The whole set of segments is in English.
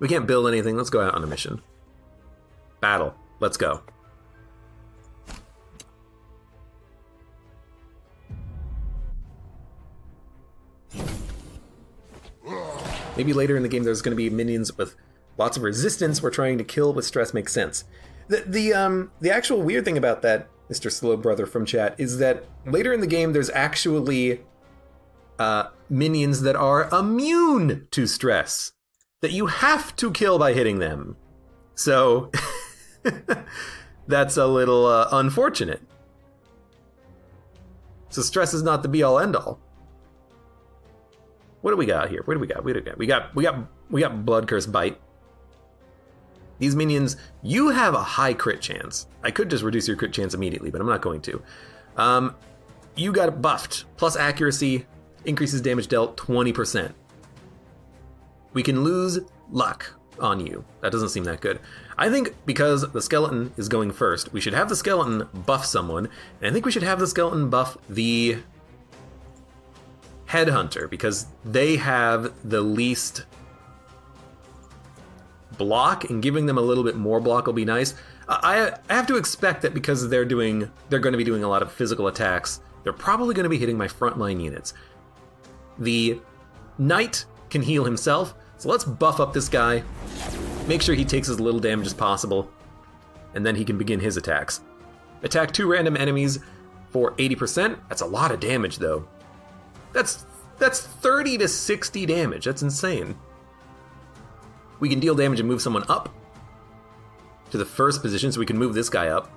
We can't build anything. Let's go out on a mission. Battle. Let's go. Maybe later in the game there's going to be minions with lots of resistance we're trying to kill with stress. Makes sense. The actual weird thing about that, Mr. Slow Brother from chat, is that later in the game there's actually minions that are immune to stress that you have to kill by hitting them. So that's a little unfortunate. So stress is not the be-all end-all. What do we got here? What do we got? We got Blood Curse Bite. These minions, you have a high crit chance. I could just reduce your crit chance immediately, but I'm not going to. You got buffed. Plus accuracy, increases damage dealt 20%. We can lose luck on you. That doesn't seem that good. I think because the skeleton is going first, we should have the skeleton buff someone, and I think we should have the skeleton buff the Headhunter, because they have the least block, and giving them a little bit more block will be nice. I have to expect that because they're going to be doing a lot of physical attacks, they're probably going to be hitting my frontline units. The Knight can heal himself, so let's buff up this guy, make sure he takes as little damage as possible, and then he can begin his attacks. Attack 2 random enemies for 80%. That's a lot of damage, though. That's 30 to 60 damage. That's insane. We can deal damage and move someone up to the first position, so we can move this guy up.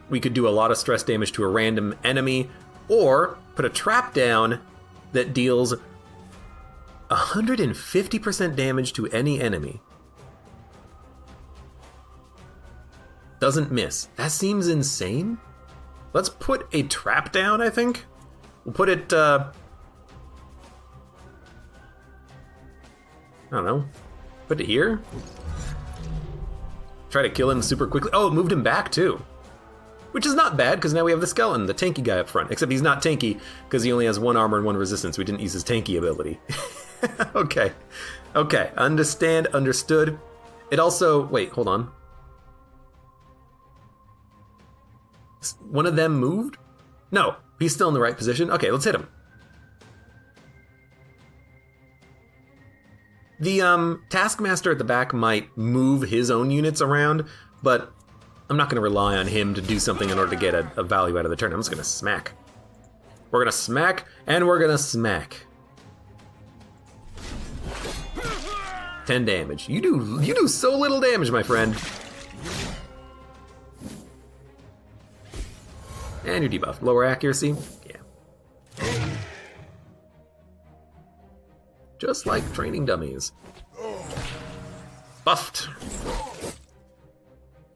We could do a lot of stress damage to a random enemy, or put a trap down that deals 150% damage to any enemy. Doesn't miss. That seems insane. Let's put a trap down, I think. We'll put it, I don't know. Put it here. Try to kill him super quickly. Oh, it moved him back too. Which is not bad, because now we have the skeleton, the tanky guy up front. Except he's not tanky, because he only has 1 armor and 1 resistance. We didn't use his tanky ability. Okay. Okay, understand, understood. It also, wait, hold on. One of them moved? No, he's still in the right position. Okay, let's hit him. The Taskmaster at the back might move his own units around, but I'm not going to rely on him to do something in order to get a value out of the turn. I'm just going to smack. We're going to smack, and we're going to smack. 10 damage. You do so little damage, my friend. And you're debuffed. Lower accuracy? Yeah. Just like training dummies. Buffed.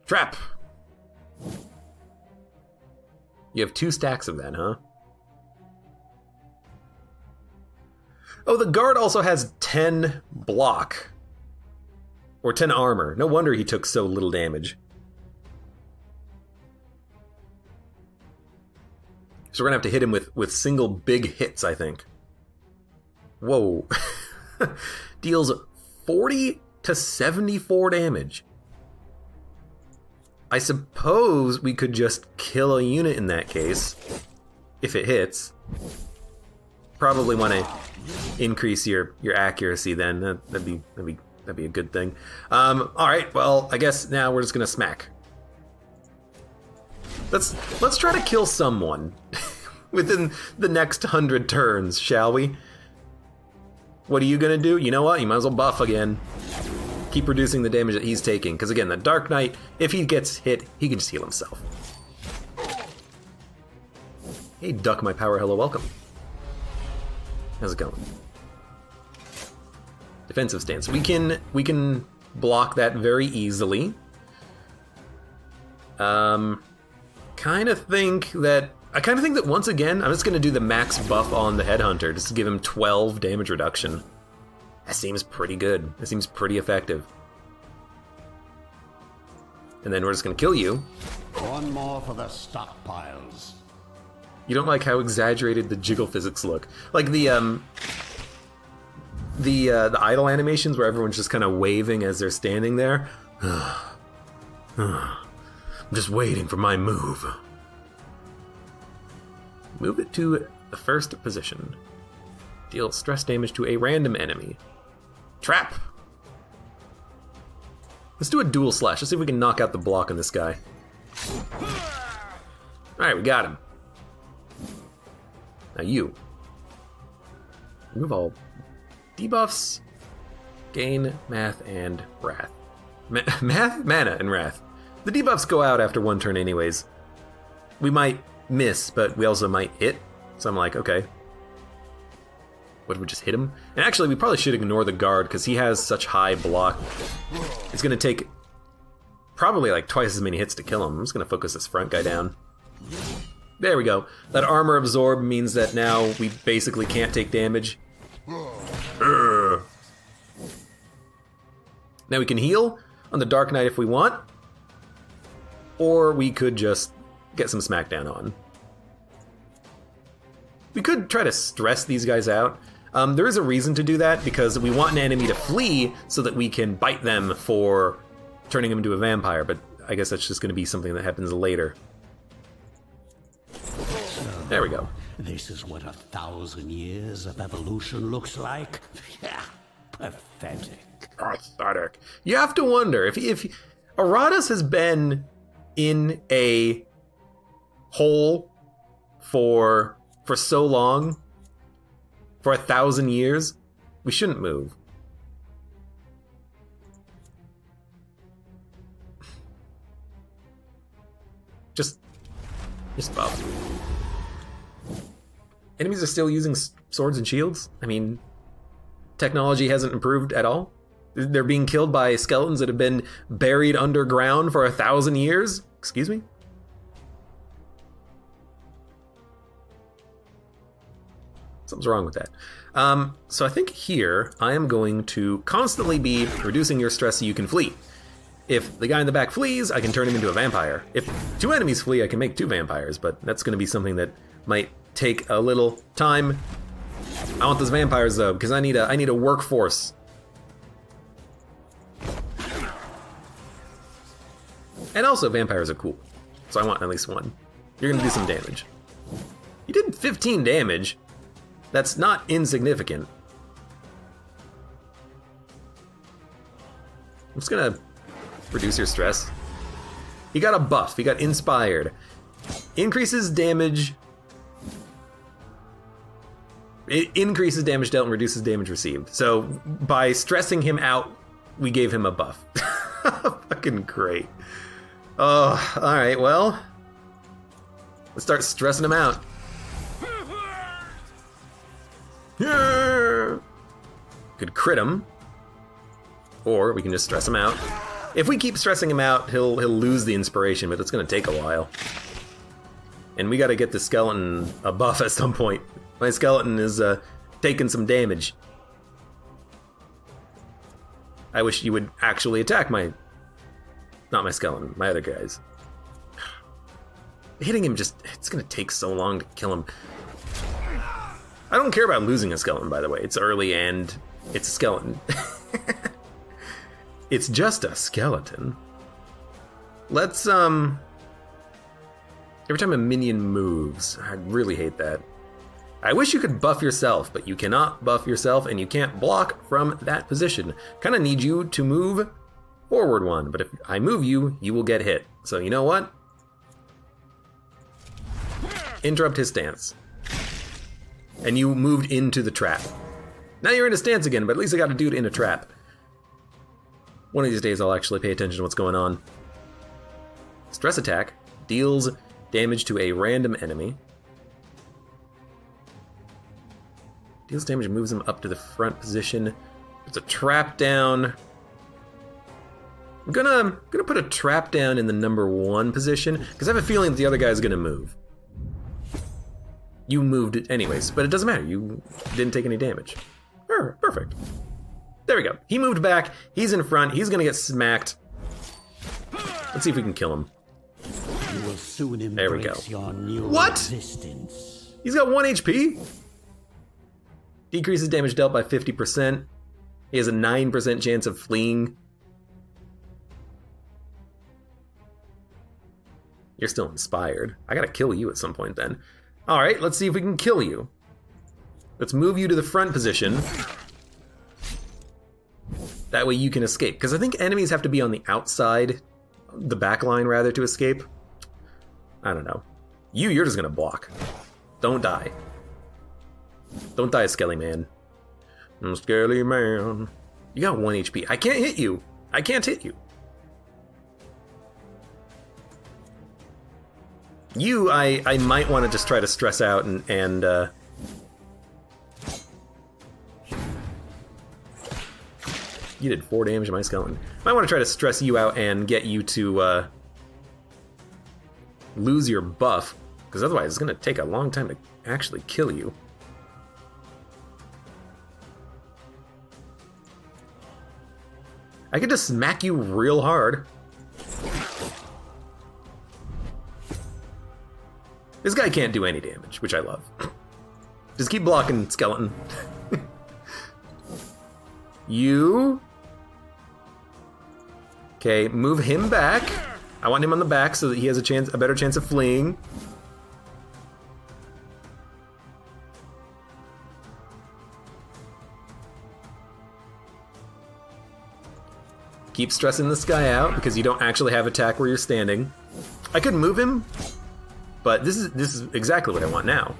Trap. You have 2 stacks of that, huh? Oh, the guard also has 10 block. Or 10 armor. No wonder he took so little damage. So we're gonna have to hit him with single big hits, I think. Whoa. Deals 40 to 74 damage. I suppose we could just kill a unit in that case, if it hits. Probably want to increase your accuracy then. That'd be a good thing. All right. Well, I guess now we're just gonna smack. Let's try to kill someone within the next 100 turns, shall we? What are you gonna do? You know what? You might as well buff again. Keep reducing the damage that he's taking, because again, the Dark Knight, if he gets hit, he can just heal himself. Hey, Duck, my power, hello, welcome. How's it going? Defensive stance. We can block that very easily. I kind of think that once again, I'm just going to do the max buff on the Headhunter, just to give him 12 damage reduction. That seems pretty good. That seems pretty effective. And then we're just going to kill you. One more for the stockpiles. You don't like how exaggerated the jiggle physics look. Like the the idle animations where everyone's just kind of waving as they're standing there. I'm just waiting for my move. Move it to the first position. Deal stress damage to a random enemy. Trap! Let's do a dual slash. Let's see if we can knock out the block on this guy. Alright, we got him. Now you. Remove all debuffs. Gain math and wrath. Math, mana, and wrath. The debuffs go out after one turn anyways. We might miss, but we also might hit. So I'm like, okay. What if we just hit him? And actually, we probably should ignore the guard because he has such high block. It's going to take probably like twice as many hits to kill him. I'm just going to focus this front guy down. There we go. That armor absorb means that now we basically can't take damage. Now we can heal on the Dark Knight if we want. Or we could just get some smackdown on. We could try to stress these guys out. There is a reason to do that, because we want an enemy to flee so that we can bite them for turning them into a vampire, but I guess that's just going to be something that happens later. There we go. This is what 1,000 years of evolution looks like? Yeah, pathetic. Pathetic. You have to wonder, if Iratus has been in a hole for so long, for 1,000 years, we shouldn't move. Just buff. Enemies are still using swords and shields? I mean, technology hasn't improved at all? They're being killed by skeletons that have been buried underground for 1,000 years? Excuse me? Something's wrong with that. So I think here I am going to constantly be reducing your stress so you can flee. If the guy in the back flees, I can turn him into a vampire. If 2 enemies flee, I can make 2 vampires, but that's going to be something that might take a little time. I want those vampires though, because I need a workforce. And also, vampires are cool, so I want at least 1. You're going to do some damage. You did 15 damage. That's not insignificant. I'm just gonna reduce your stress. He got a buff, he got inspired. Increases damage. It increases damage dealt and reduces damage received. So by stressing him out, we gave him a buff. Fucking great. Oh, alright, well. Let's start stressing him out. Could crit him, or we can just stress him out. If we keep stressing him out, he'll lose the inspiration, but it's going to take a while. And we got to get the skeleton a buff at some point. My skeleton is taking some damage. I wish you would actually attack not my skeleton, my other guys. Hitting him it's going to take so long to kill him. I don't care about losing a skeleton, by the way. It's early and it's a skeleton. It's just a skeleton. Let's, every time a minion moves, I really hate that. I wish you could buff yourself, but you cannot buff yourself and you can't block from that position. Kind of need you to move forward 1, but if I move you, you will get hit. So you know what? Interrupt his stance. And you moved into the trap. Now you're in a stance again, but at least I got a dude in a trap. One of these days I'll actually pay attention to what's going on. Stress attack deals damage to a random enemy. Deals damage, moves him up to the front position. It's a trap down. I'm gonna put a trap down in the number 1 position, because I have a feeling that the other guy's gonna move. You moved it anyways, but it doesn't matter. You didn't take any damage. Perfect. There we go. He moved back. He's in front. He's going to get smacked. Let's see if we can kill him. You will soon there we go. Your new what? Existence. He's got 1 HP? Decreases damage dealt by 50%. He has a 9% chance of fleeing. You're still inspired. I gotta kill you at some point then. Alright, let's see if we can kill you. Let's move you to the front position. That way you can escape. Because I think enemies have to be on the outside, the back line rather, to escape. I don't know. You're just gonna block. Don't die. Don't die, Skelly Man. Skelly Man. You got 1 HP. I can't hit you. I can't hit you. You, I might want to just try to stress out and you did 4 damage to my skeleton. Might want to try to stress you out and get you to lose your buff, because otherwise it's going to take a long time to actually kill you. I could just smack you real hard. This guy can't do any damage, which I love. Just keep blocking, skeleton. You. Okay, move him back. I want him on the back so that he has a better chance of fleeing. Keep stressing this guy out because you don't actually have attack where you're standing. I could move him, but this is exactly what I want now.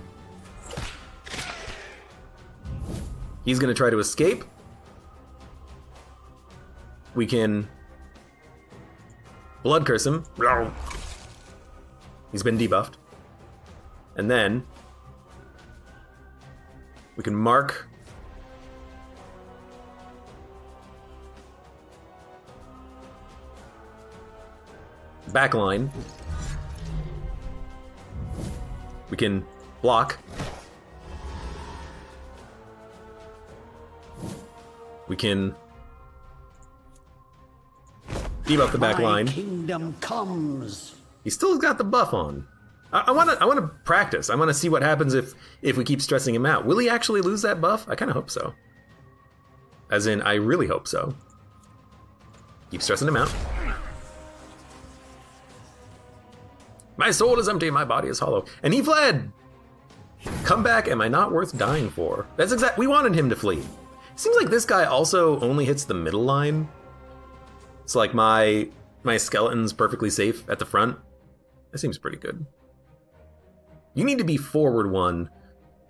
He's gonna try to escape. We can blood curse him. He's been debuffed. And then we can mark backline. We can block. We can debuff the back line. Kingdom comes. He still got the buff on. I want to practice. I want to see what happens if we keep stressing him out. Will he actually lose that buff? I kind of hope so. As in, I really hope so. Keep stressing him out. My soul is empty, my body is hollow. And he fled! Come back, am I not worth dying for? That's exact. We wanted him to flee. Seems like this guy also only hits the middle line. It's like my skeleton's perfectly safe at the front. That seems pretty good. You need to be forward 1.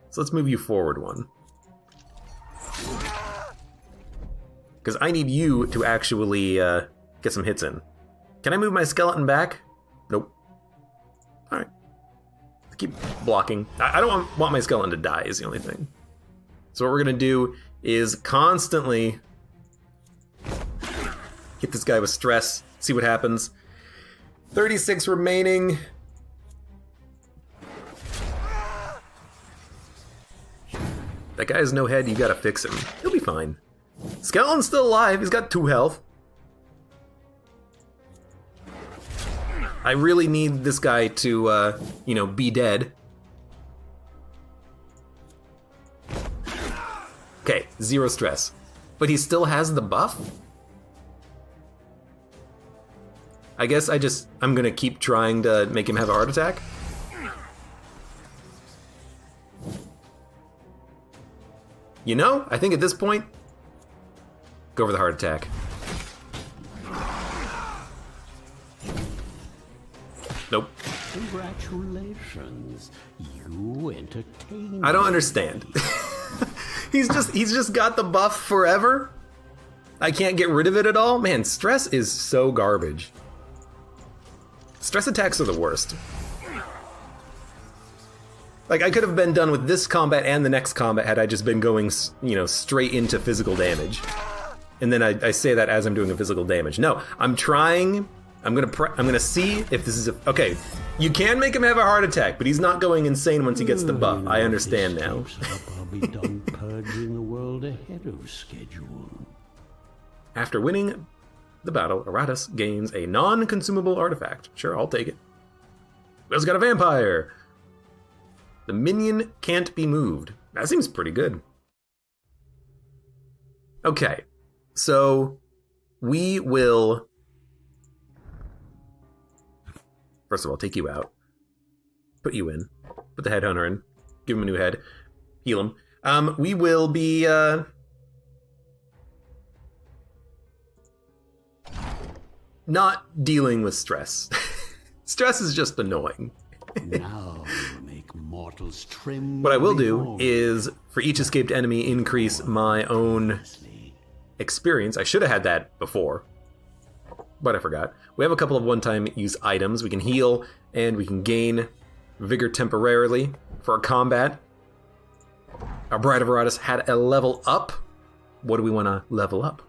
So let's move you forward 1. Because I need you to actually get some hits in. Can I move my skeleton back? Nope. Alright. Keep blocking. I don't want my skeleton to die is the only thing. So what we're going to do is constantly hit this guy with stress, see what happens. 36 remaining. That guy has no head, you gotta fix him. He'll be fine. Skeleton's still alive, he's got 2 health. I really need this guy to, be dead. Okay, 0 stress. But he still has the buff? I guess I'm gonna keep trying to make him have a heart attack. You know, I think at this point, go for the heart attack. Nope. Congratulations, you entertained. I don't understand. He's just got the buff forever. I can't get rid of it at all. Man, stress is so garbage. Stress attacks are the worst. Like, I could have been done with this combat and the next combat had I just been going, straight into physical damage. And then I say that as I'm doing a physical damage. No, I'm trying. I'm gonna see if this is okay. You can make him have a heart attack, but he's not going insane once he gets the buff. I understand now. I'll be done purging the world ahead of schedule. After winning the battle, Iratus gains a non-consumable artifact. Sure, I'll take it. We also got a vampire. The minion can't be moved. That seems pretty good. Okay, So we will, first of all, take you out, put you in, put the Headhunter in, give him a new head, heal him. We will be not dealing with stress. Stress is just annoying. Now you make mortals tremble. What I will do is, for each escaped enemy, increase my own experience. I should have had that before, but I forgot. We have a couple of one-time use items. We can heal, and we can gain vigor temporarily for our combat. Our Bride of Iratus had a level up. What do we want to level up?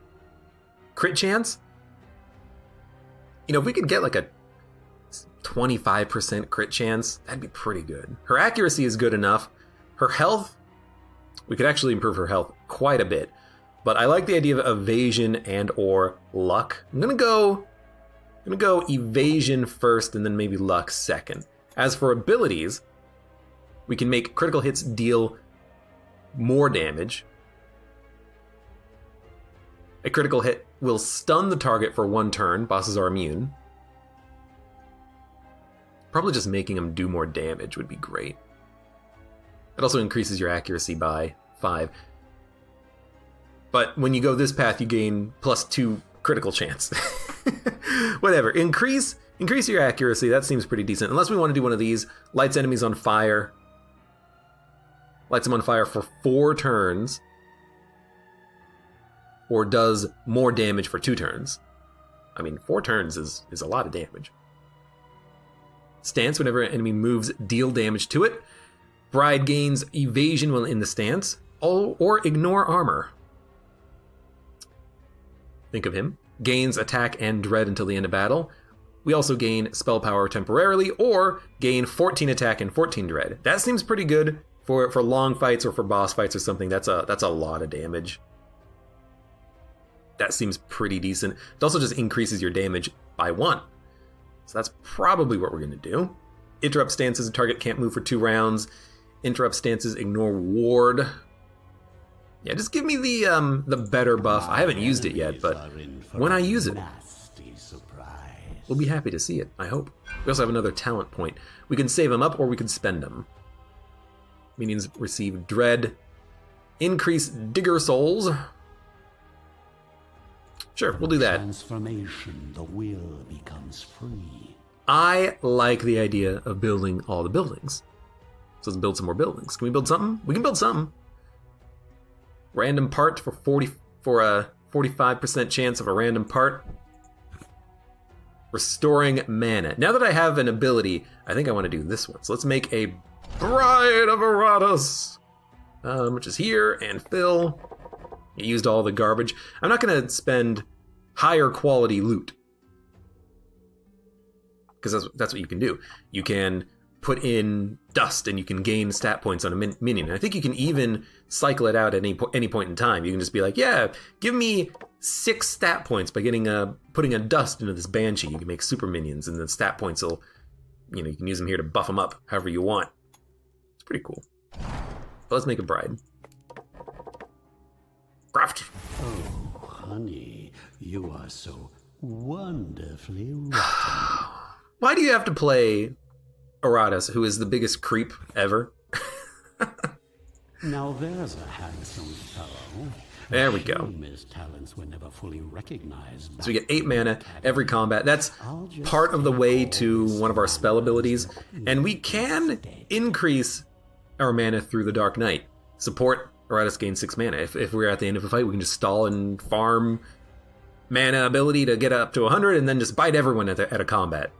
Crit chance? You know, if we could get like a 25% crit chance, that'd be pretty good. Her accuracy is good enough. Her health, we could actually improve her health quite a bit. But I like the idea of evasion and or luck. I'm gonna go evasion first and then maybe luck second. As for abilities, we can make critical hits deal more damage. A critical hit will stun the target for 1 turn. Bosses are immune. Probably just making them do more damage would be great. It also increases your accuracy by 5. But when you go this path, you gain +2 critical chance. Whatever. Increase your accuracy. That seems pretty decent. Unless we want to do one of these. Lights enemies on fire. Lights them on fire for 4 turns. Or does more damage for 2 turns. I mean, 4 turns is a lot of damage. Stance, whenever an enemy moves, deal damage to it. Bride gains evasion while in the stance, or ignore armor. Think of him. Gains attack and dread until the end of battle. We also gain spell power temporarily, or gain 14 attack and 14 dread. That seems pretty good for long fights or for boss fights or something. That's a lot of damage. That seems pretty decent. It also just increases your damage by 1. So that's probably what we're going to do. Interrupt stances, a target can't move for 2 rounds. Interrupt stances, ignore ward. Yeah, just give me the better buff. I haven't used it yet, but when I use it, we'll be happy to see it, I hope. We also have another talent point. We can save them up or we can spend them. Minions receive dread. Increase digger souls. Sure, we'll do that. Transformation, the will becomes free. I like the idea of building all the buildings. So let's build some more buildings. Can we build something? We can build something. Random part for a 45% chance of a random part. Restoring mana. Now that I have an ability, I think I want to do this one. So let's make a Bride of Iratus, which is here, and fill. You used all the garbage. I'm not going to spend higher quality loot. Because that's what you can do. You can put in dust and you can gain stat points on a minion. And I think you can even cycle it out at any point in time. You can just be like, yeah, give me 6 stat points by putting a dust into this banshee. You can make super minions and the stat points will, you can use them here to buff them up however you want. It's pretty cool. But let's make a bride. Craft. Oh, honey, you are so wonderfully rotten. Why do you have to play Iratus, who is the biggest creep ever? Now there's a handsome fellow. There we go. His talents were never fully recognized. So we get 8 mana every combat. That's part of the way to one of our spell abilities. And we can increase our mana through the Dark Knight. Support Iratus gains 6 mana. If we're at the end of a fight, we can just stall and farm mana ability to get up to 100 and then just bite everyone at a combat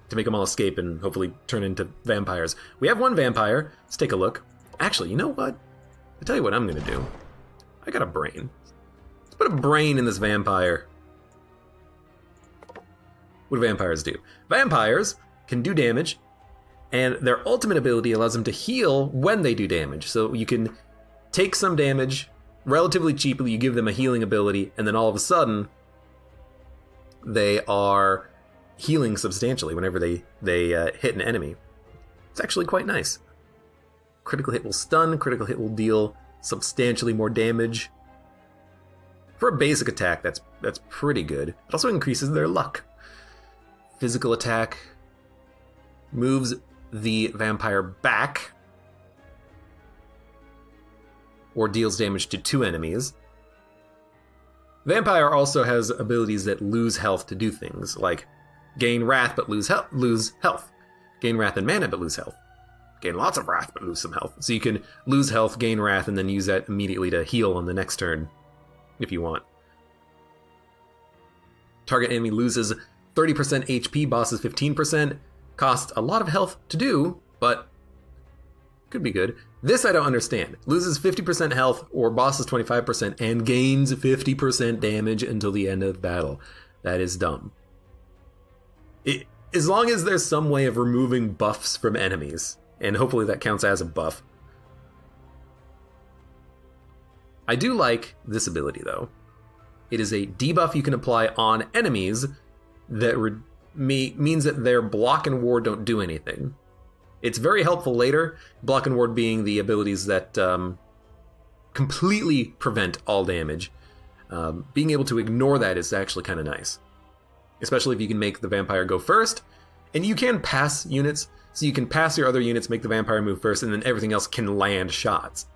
to make them all escape and hopefully turn into vampires. We have 1 vampire. Let's take a look. Actually, you know what? I'll tell you what I'm going to do. I got a brain. Let's put a brain in this vampire. What do vampires do? Vampires can do damage, and their ultimate ability allows them to heal when they do damage. So you can take some damage relatively cheaply, you give them a healing ability, and then all of a sudden, they are healing substantially whenever they hit an enemy. It's actually quite nice. Critical hit will stun, critical hit will deal substantially more damage. For a basic attack, that's pretty good. It also increases their luck. Physical attack moves the vampire back or deals damage to 2 enemies. Vampire also has abilities that lose health to do things, like gain wrath but lose health. Gain wrath and mana but lose health. Gain lots of wrath but lose some health. So you can lose health, gain wrath, and then use that immediately to heal on the next turn, if you want. Target enemy loses 30% HP, bosses 15%. Costs a lot of health to do, but could be good. This I don't understand. Loses 50% health or bosses 25% and gains 50% damage until the end of battle. That is dumb. As long as there's some way of removing buffs from enemies, and hopefully that counts as a buff. I do like this ability though. It is a debuff you can apply on enemies that means that their block and ward don't do anything. It's very helpful later, block and ward being the abilities that completely prevent all damage. Being able to ignore that is actually kind of nice. Especially if you can make the vampire go first, and you can pass units, so you can pass your other units, make the vampire move first, and then everything else can land shots.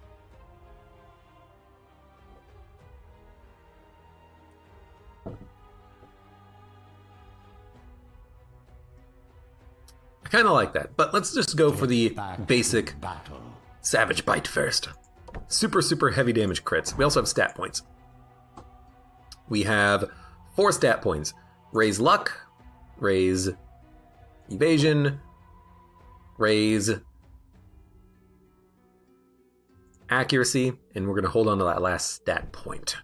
I kind of like that, but let's just go for the basic Savage Bite first. Super, super heavy damage crits. We also have stat points. We have 4 stat points. Raise luck, raise evasion, raise accuracy, and we're going to hold on to that last stat point.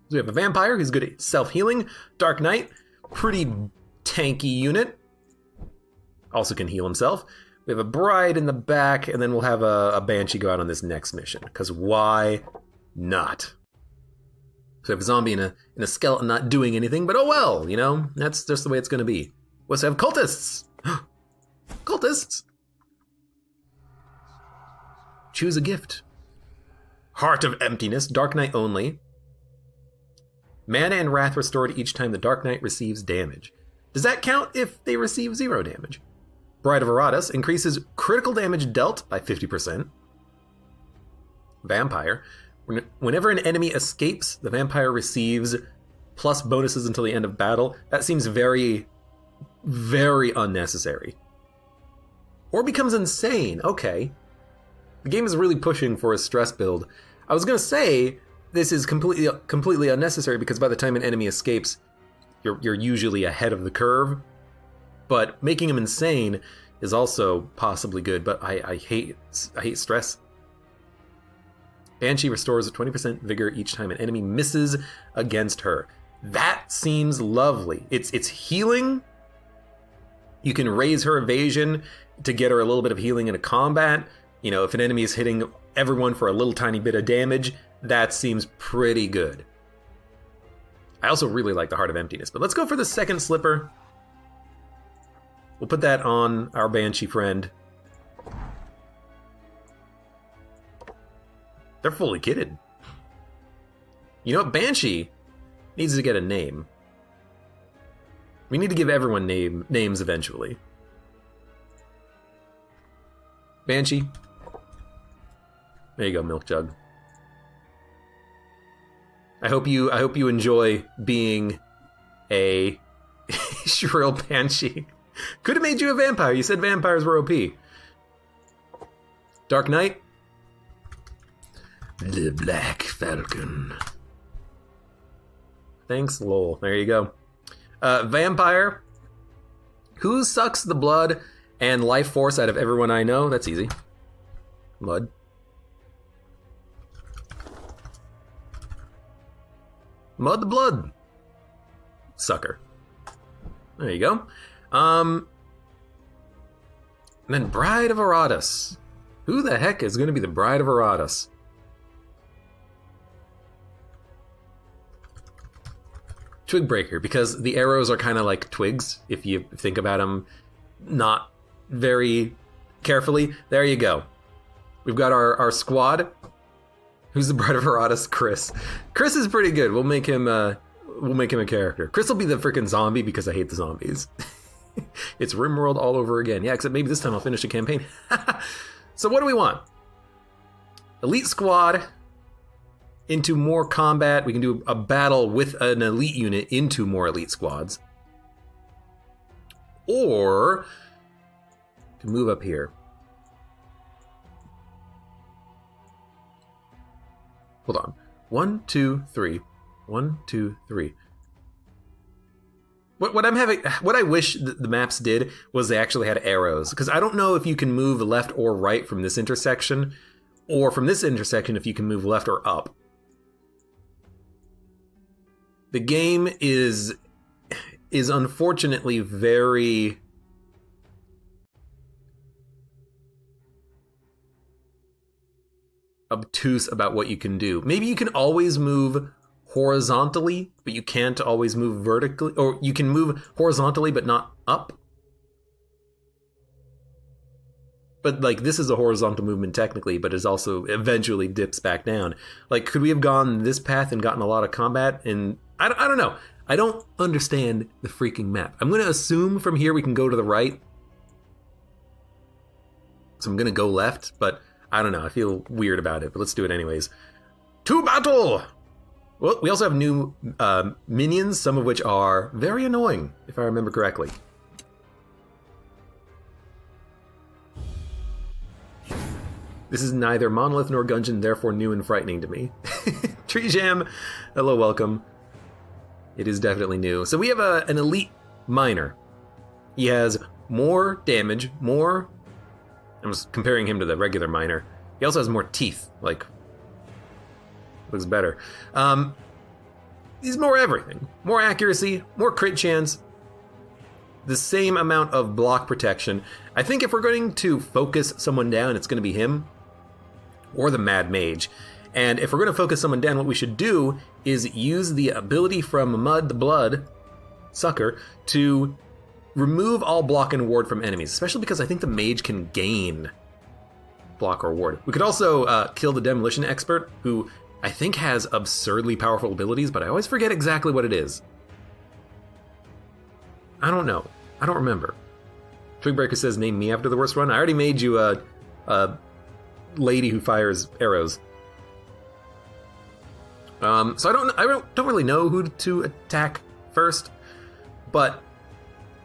So we have a vampire who's good at self-healing. Dark Knight, pretty tanky unit. Also can heal himself. We have a bride in the back, and then we'll have a banshee go out on this next mission, because why not? So we have a zombie and a skeleton not doing anything, but oh well, you know? That's just the way it's going to be. We also have cultists! Cultists! Choose a gift. Heart of Emptiness, Dark Knight only. Mana and Wrath restored each time the Dark Knight receives damage. Does that count if they receive 0 damage? Bride of Iratus increases critical damage dealt by 50%. Vampire. Whenever an enemy escapes, the vampire receives plus bonuses until the end of battle. That seems very, very unnecessary. Or becomes insane. Okay. The game is really pushing for a stress build. I was going to say this is completely unnecessary because by the time an enemy escapes, you're usually ahead of the curve. But making him insane is also possibly good, but I hate stress. Banshee restores 20% vigor each time an enemy misses against her. That seems lovely. It's healing. You can raise her evasion to get her a little bit of healing in a combat. You know, if an enemy is hitting everyone for a little tiny bit of damage, that seems pretty good. I also really like the Heart of Emptiness, but let's go for the second slipper. We'll put that on our Banshee friend. They're fully kitted. You know what? Banshee needs to get a name. We need to give everyone names eventually. Banshee. There you go, Milk Jug. I hope you enjoy being a shrill banshee. Could have made you a vampire. You said vampires were OP. Dark Knight. The Black Falcon. Thanks, lol. There you go. Vampire. Who sucks the blood and life force out of everyone I know? That's easy. Mud. Mud the blood. Sucker. There you go. And then Bride of Iratus. Who the heck is going to be the Bride of Iratus? Twig Breaker, because the arrows are kind of like twigs, if you think about them not very carefully. There you go. We've got our squad. Who's the bride of Iratus? Chris. Chris is pretty good. We'll make him a character. Chris will be the freaking zombie because I hate the zombies. It's RimWorld all over again. Yeah, except maybe this time I'll finish the campaign. So what do we want? Elite squad into more combat. We can do a battle with an elite unit into more elite squads. Or to move up here. Hold on. 1, 2, 3. 1, 2, 3. What I wish the maps did was they actually had arrows, because I don't know if you can move left or right from this intersection, or from this intersection if you can move left or up. The game is unfortunately very obtuse about what you can do. Maybe you can always move horizontally, but you can't always move vertically, or you can move horizontally but not up. But like, this is a horizontal movement technically, but it also eventually dips back down. Like, could we have gone this path and gotten a lot of combat? And I don't know. I don't understand the freaking map. I'm going to assume from here we can go to the right. So I'm going to go left, but I don't know. I feel weird about it, but let's do it anyways. To battle! Well, we also have new minions, some of which are very annoying, if I remember correctly. This is neither Monolith nor Gungeon, therefore new and frightening to me. Tree Jam, hello, welcome. It is definitely new. So we have an elite miner. He has more damage, more... I was comparing him to the regular miner. He also has more teeth, like... looks better. He's more everything. More accuracy, more crit chance, the same amount of block protection. I think if we're going to focus someone down, it's going to be him or the Mad Mage. And if we're going to focus someone down, what we should do is use the ability from Mud the Blood Sucker to remove all block and ward from enemies, especially because I think the mage can gain block or ward. We could also kill the Demolition Expert, who I think has absurdly powerful abilities, but I always forget exactly what it is. I don't know. I don't remember. Twigbreaker says, name me after the worst one. I already made you a lady who fires arrows. So I don't really know who to attack first, but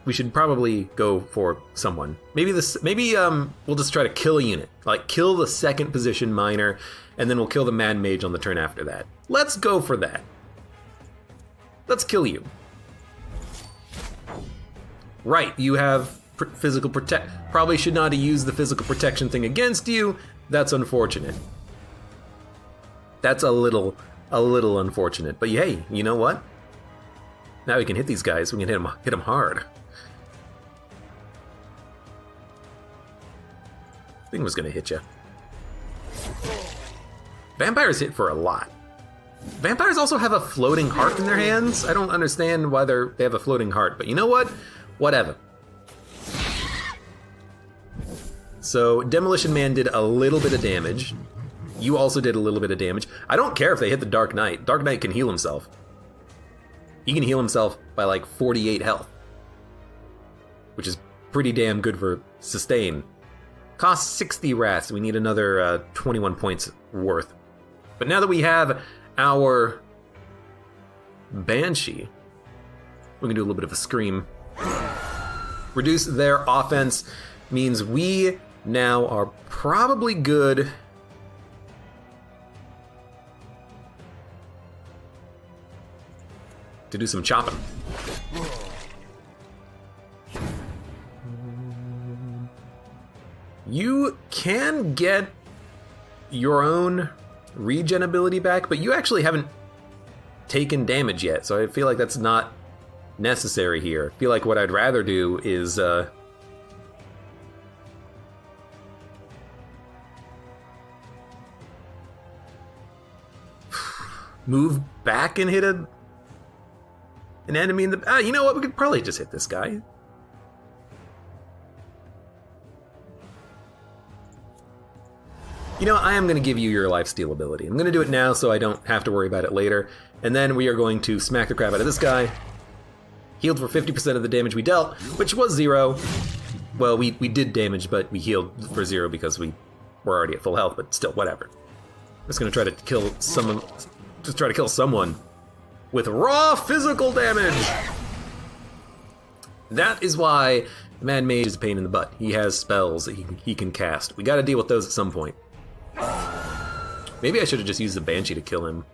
we should probably go for someone. Maybe we'll just try to kill a unit, like kill the second position miner, and then we'll kill the Mad Mage on the turn after that. Let's go for that. Let's kill you. Right, you have physical protect. Probably should not have used the physical protection thing against you. That's unfortunate. That's a little unfortunate. But hey, you know what? Now we can hit these guys. We can hit them hard. Thing was gonna hit you. Vampires hit for a lot. Vampires also have a floating heart in their hands. I don't understand why they have a floating heart, but you know what? Whatever. So Demolition Man did a little bit of damage. You also did a little bit of damage. I don't care if they hit the Dark Knight. Dark Knight can heal himself. He can heal himself by like 48 health, which is pretty damn good for sustain. Costs 60 wraths. We need another 21 points worth. But now that we have our Banshee, we can do a little bit of a scream. Reduce their offense means we now are probably good to do some chopping. You can get your own regen ability back, but you actually haven't taken damage yet, so I feel like that's not necessary here. I feel like what I'd rather do is move back and hit an enemy in the... you know what? We could probably just hit this guy. You know, I am going to give you your lifesteal ability. I'm going to do it now so I don't have to worry about it later. And then we are going to smack the crap out of this guy. Healed for 50% of the damage we dealt, which was 0. Well, we did damage, but we healed for 0 because we were already at full health, but still, whatever. I'm just going to try to kill someone. Just try to kill someone with raw physical damage. That is why the Mad Mage is a pain in the butt. He has spells that he can cast. We got to deal with those at some point. Maybe I should have just used the Banshee to kill him.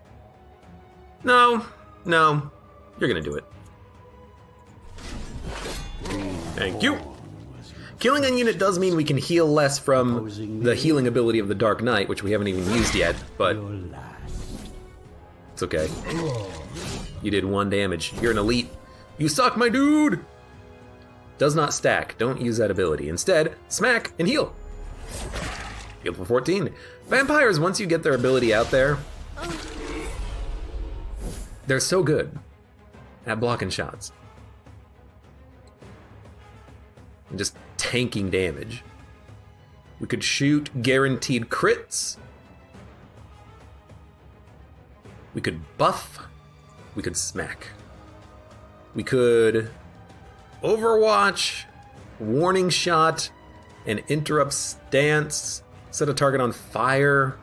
No, you're gonna do it. Thank you. Killing a unit does mean we can heal less from the healing ability of the Dark Knight, which we haven't even used yet, but it's okay. You did 1 damage. You're an elite. You suck, my dude! Does not stack. Don't use that ability. Instead, smack and heal. Heal for 14. Vampires, once you get their ability out there, they're so good at blocking shots. And just tanking damage. We could shoot guaranteed crits. We could buff. We could smack. We could Overwatch, warning shot, and interrupt stance. Set a target on fire.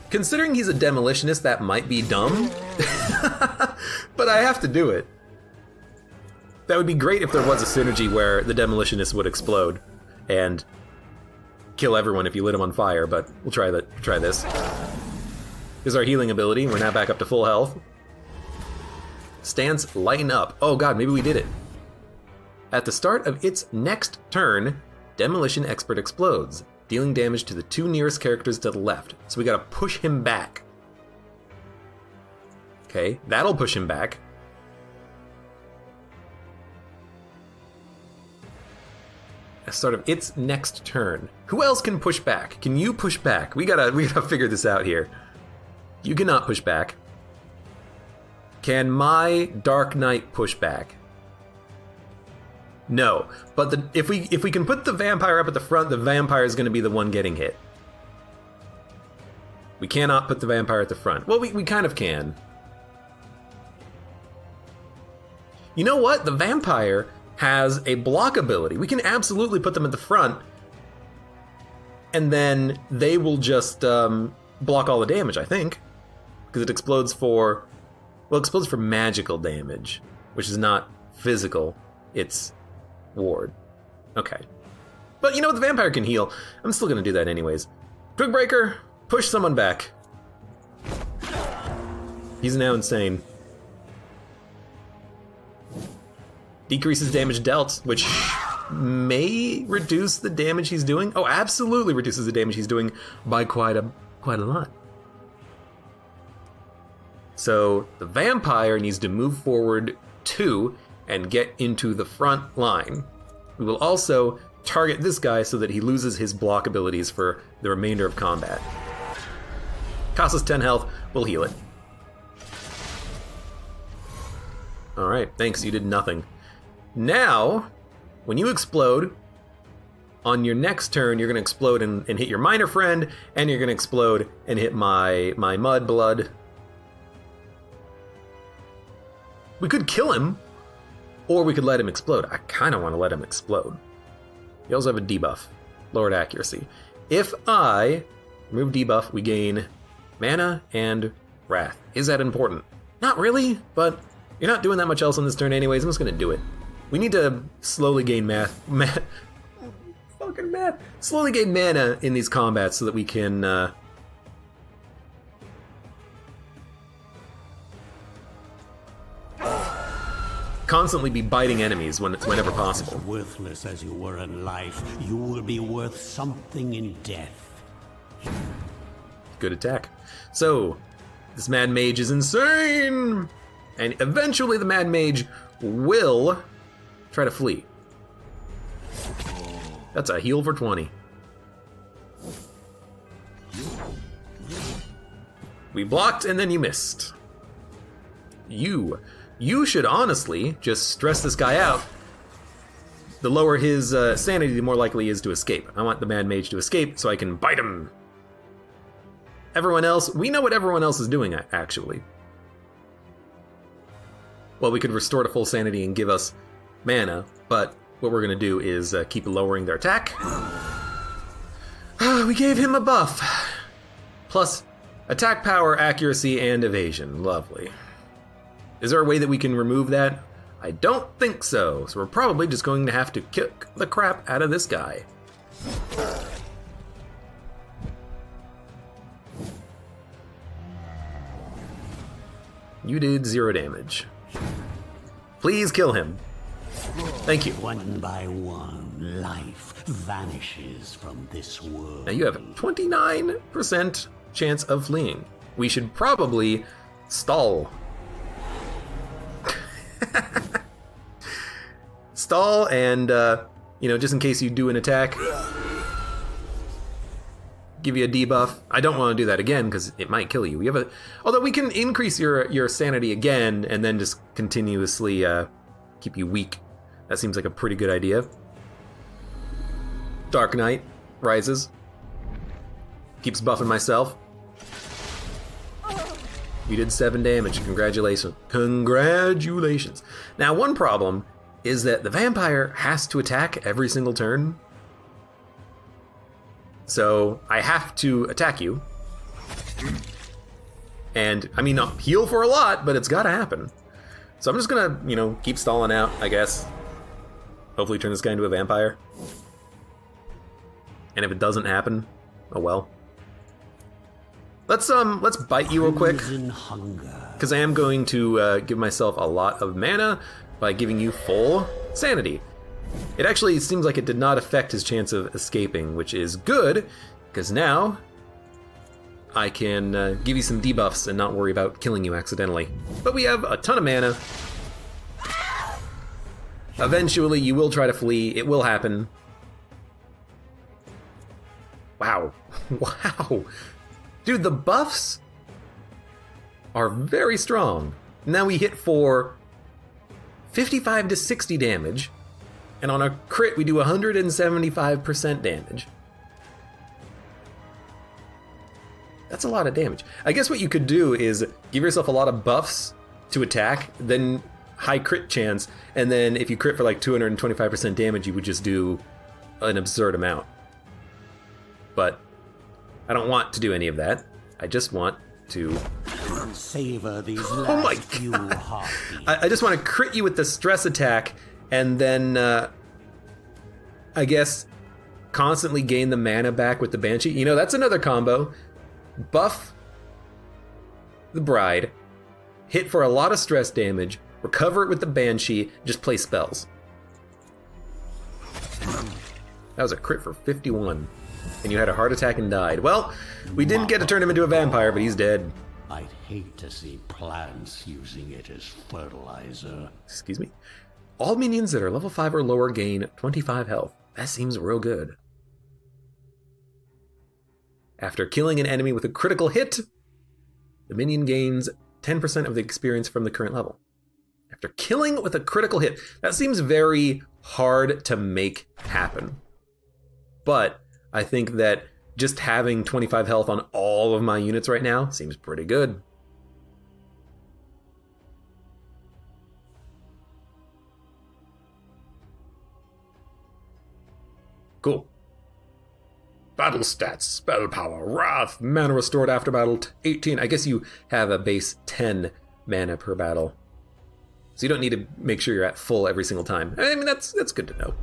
Considering he's a demolitionist, that might be dumb. But I have to do it. That would be great if there was a synergy where the demolitionist would explode and kill everyone if you lit him on fire, but we'll try this. Here's our healing ability. We're now back up to full health. Stance, lighten up. Oh god, maybe we did it. At the start of its next turn, Demolition Expert explodes, dealing damage to the 2 nearest characters to the left. So we gotta push him back. Okay, that'll push him back. At the start of its next turn. Who else can push back? Can you push back? We gotta figure this out here. You cannot push back. Can my Dark Knight push back? No, but if we can put the vampire up at the front, the vampire is going to be the one getting hit. We cannot put the vampire at the front. Well, we kind of can. You know what? The vampire has a block ability. We can absolutely put them at the front, and then they will just block all the damage, I think, because it explodes for... Well, it explodes for magical damage, which is not physical. It's ward. Okay. But you know what? The vampire can heal. I'm still going to do that anyways. Twig Breaker, push someone back. He's now insane. Decreases damage dealt, which may reduce the damage he's doing. Oh, absolutely reduces the damage he's doing by quite a lot. So the vampire needs to move forward 2 and get into the front line. We will also target this guy so that he loses his block abilities for the remainder of combat. Costs us 10 health, we'll heal it. Alright, thanks, you did nothing. Now, when you explode, on your next turn, you're going to explode and hit your minor friend, and you're going to explode and hit my mud blood. We could kill him, or we could let him explode. I kind of want to let him explode. You also have a debuff, lowered accuracy. If I remove debuff, we gain mana and wrath. Is that important? Not really, but you're not doing that much else on this turn anyways. I'm just going to do it. We need to slowly gain slowly gain mana in these combats so that we can constantly be biting enemies whenever possible. As worthless as you were in life, you will be worth something in death. Good attack. So, this Mad Mage is insane! And eventually the Mad Mage will try to flee. That's a heal for 20. We blocked and then you missed. You should honestly just stress this guy out the lower his sanity, the more likely he is to escape. I want the Mad Mage to escape so I can bite him. Everyone else, we know what everyone else is doing, actually. Well, we could restore to full sanity and give us mana, but what we're going to do is keep lowering their attack. We gave him a buff. Plus attack power, accuracy, and evasion. Lovely. Is there a way that we can remove that? I don't think so. So we're probably just going to have to kick the crap out of this guy. You did 0 damage. Please kill him. Thank you. One by one, life vanishes from this world. Now you have a 29% chance of fleeing. We should probably stall. Stall and, just in case you do an attack, give you a debuff. I don't want to do that again because it might kill you. Although we can increase your sanity again and then just continuously keep you weak. That seems like a pretty good idea. Dark Knight rises. Keeps buffing myself. You did 7 damage. Congratulations. Congratulations. Now, one problem is that the vampire has to attack every single turn. So I have to attack you. And, I mean, I'll heal for a lot, but it's gotta happen. So I'm just gonna, keep stalling out, I guess. Hopefully turn this guy into a vampire. And if it doesn't happen, oh well. Let's bite you real quick. Because I am going to give myself a lot of mana by giving you full sanity. It actually seems like it did not affect his chance of escaping, which is good, because now I can give you some debuffs and not worry about killing you accidentally. But we have a ton of mana. Eventually, you will try to flee. It will happen. Wow. Wow. Dude, the buffs are very strong. Now we hit for 55 to 60 damage. And on a crit, we do 175% damage. That's a lot of damage. I guess what you could do is give yourself a lot of buffs to attack, then high crit chance, and then if you crit for like 225% damage, you would just do an absurd amount. But I don't want to do any of that. I just want to savor these oh my God. I just want to crit you with the stress attack, and then I guess constantly gain the mana back with the Banshee. That's another combo. Buff the Bride, hit for a lot of stress damage, recover it with the Banshee, just play spells. That was a crit for 51. And you had a heart attack and died. Well, we didn't get to turn him into a vampire, but he's dead. I'd hate to see plants using it as fertilizer. Excuse me? All minions that are level 5 or lower gain 25 health. That seems real good. After killing an enemy with a critical hit, the minion gains 10% of the experience from the current level. After killing with a critical hit, that seems very hard to make happen. But I think that just having 25 health on all of my units right now seems pretty good. Cool. Battle stats, spell power, wrath, mana restored after battle 18. I guess you have a base 10 mana per battle. So you don't need to make sure you're at full every single time. I mean, that's good to know.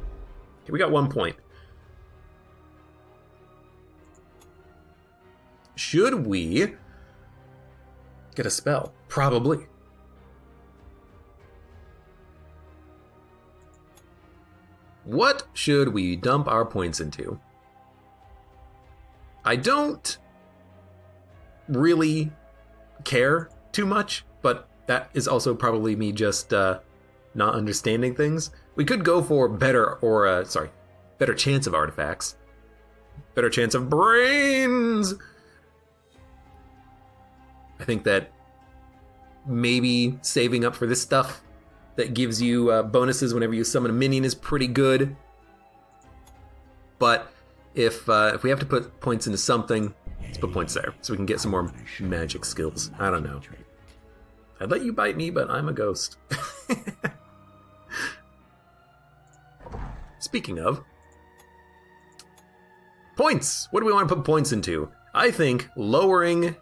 Okay, we got 1 point. Should we get a spell? Probably. What should we dump our points into? I don't really care too much, but that is also probably me just not understanding things. We could go for better chance of artifacts. Better chance of brains! I think that maybe saving up for this stuff that gives you bonuses whenever you summon a minion is pretty good. But if we have to put points into something, let's put points there so we can get some more magic skills. I don't know. I'd let you bite me, but I'm a ghost. Speaking of points, what do we want to put points into? I think lowering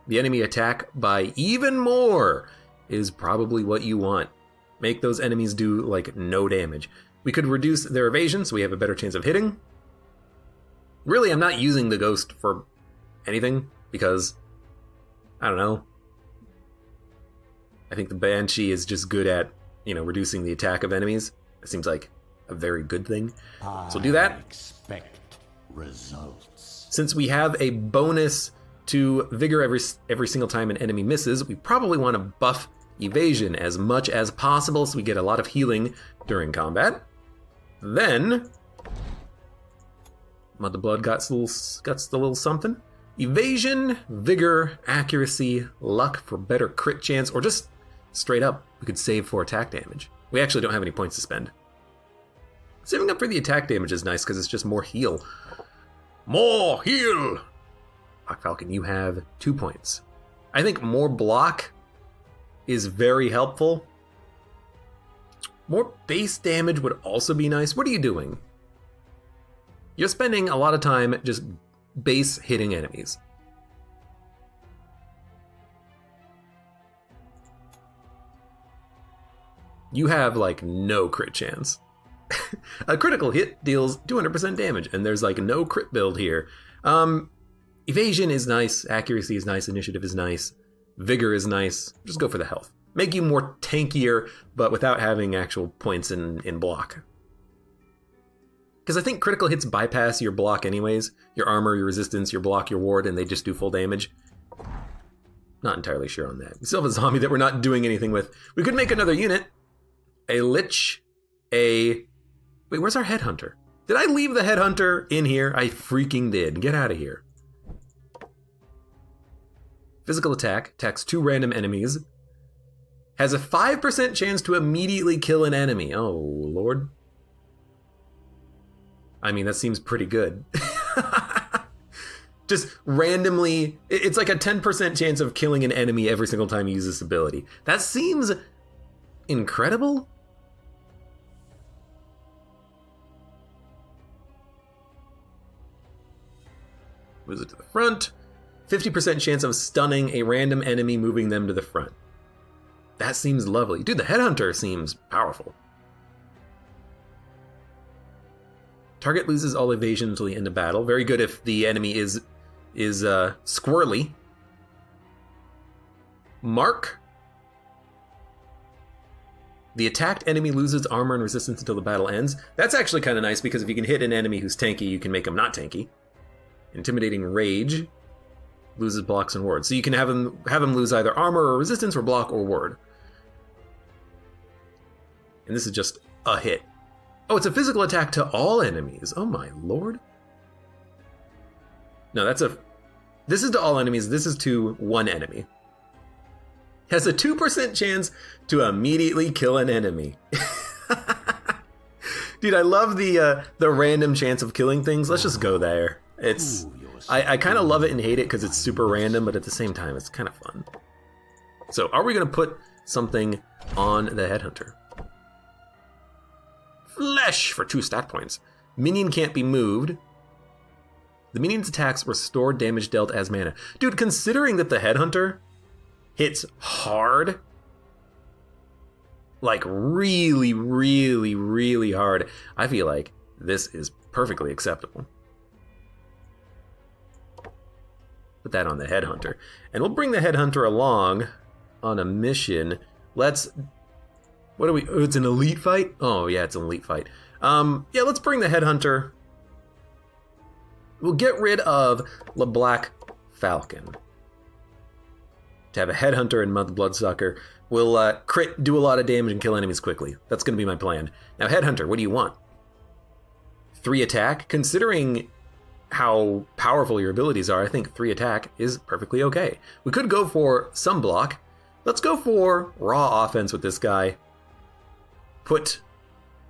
the enemy attack by even more is probably what you want. Make those enemies do like no damage. We could reduce their evasion so we have a better chance of hitting. Really, I'm not using the ghost for anything because, I don't know. I think the Banshee is just good at, reducing the attack of enemies. It seems like a very good thing. So we'll do that. Expect results. Since we have a bonus to vigor every single time an enemy misses, we probably want to buff evasion as much as possible so we get a lot of healing during combat. Then Mother Blood got the little something. Evasion, vigor, accuracy, luck for better crit chance, or just straight up, we could save for attack damage. We actually don't have any points to spend. Saving up for the attack damage is nice because it's just more heal. More heal! Black Falcon, you have 2 points. I think more block is very helpful. More base damage would also be nice. What are you doing? You're spending a lot of time just base hitting enemies. You have like no crit chance. A critical hit deals 200% damage, and there's like no crit build here. Evasion is nice, accuracy is nice, initiative is nice, vigor is nice. Just go for the health. Make you more tankier, but without having actual points in block. Because I think critical hits bypass your block anyways. Your armor, your resistance, your block, your ward, and they just do full damage. Not entirely sure on that. We still have a zombie that we're not doing anything with. We could make another unit. A lich, Wait, where's our Headhunter? Did I leave the Headhunter in here? I freaking did. Get out of here. Physical attack, attacks 2 random enemies. Has a 5% chance to immediately kill an enemy. Oh, Lord. I mean, that seems pretty good. Just randomly, it's like a 10% chance of killing an enemy every single time you use this ability. That seems incredible. Moves it to the front. 50% chance of stunning a random enemy, moving them to the front. That seems lovely. Dude, the Headhunter seems powerful. Target loses all evasion until the end of battle. Very good if the enemy is squirrely. Mark. The attacked enemy loses armor and resistance until the battle ends. That's actually kind of nice because if you can hit an enemy who's tanky, you can make them not tanky. Intimidating Rage. Loses blocks and wards. So you can have him lose either armor or resistance or block or ward. And this is just a hit. Oh, it's a physical attack to all enemies. Oh my lord. No, this is to all enemies. This is to one enemy. Has a 2% chance to immediately kill an enemy. Dude, I love the random chance of killing things. Let's just go there. I kind of love it and hate it because it's super random, but at the same time, it's kind of fun. So, are we going to put something on the Headhunter? Flesh for 2 stat points. Minion can't be moved. The minion's attacks restore damage dealt as mana. Dude, considering that the Headhunter hits hard, like really, really, really hard, I feel like this is perfectly acceptable. Put that on the Headhunter. And we'll bring the Headhunter along on a mission. What are we? Oh, it's an elite fight? Oh, yeah, it's an elite fight. Yeah, let's bring the Headhunter. We'll get rid of the Black Falcon. To have a Headhunter and Mother Bloodsucker, we'll crit, do a lot of damage, and kill enemies quickly. That's going to be my plan. Now, Headhunter, what do you want? 3 attack? Considering how powerful your abilities are, I think 3 attack is perfectly okay. We could go for some block. Let's go for raw offense with this guy. Put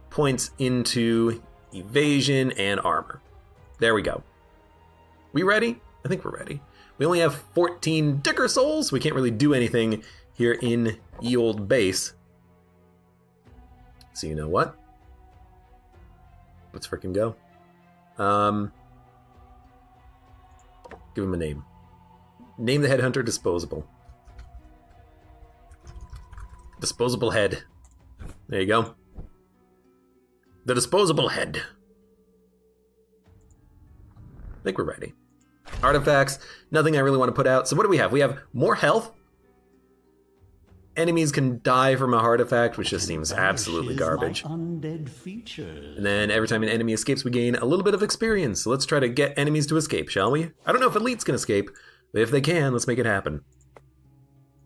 points into evasion and armor. There we go. We ready? I think we're ready. We only have 14 Dicker Souls. We can't really do anything here in ye old base. So you know what? Let's frickin' go. Give him a name. Name the Headhunter Disposable. Disposable Head. There you go. The Disposable Head. I think we're ready. Artifacts, nothing I really want to put out. So what do we have? We have more health. Enemies can die from a artifact, which just seems absolutely garbage. Undead features. And then every time an enemy escapes, we gain a little bit of experience. So let's try to get enemies to escape, shall we? I don't know if elites can escape, but if they can, let's make it happen.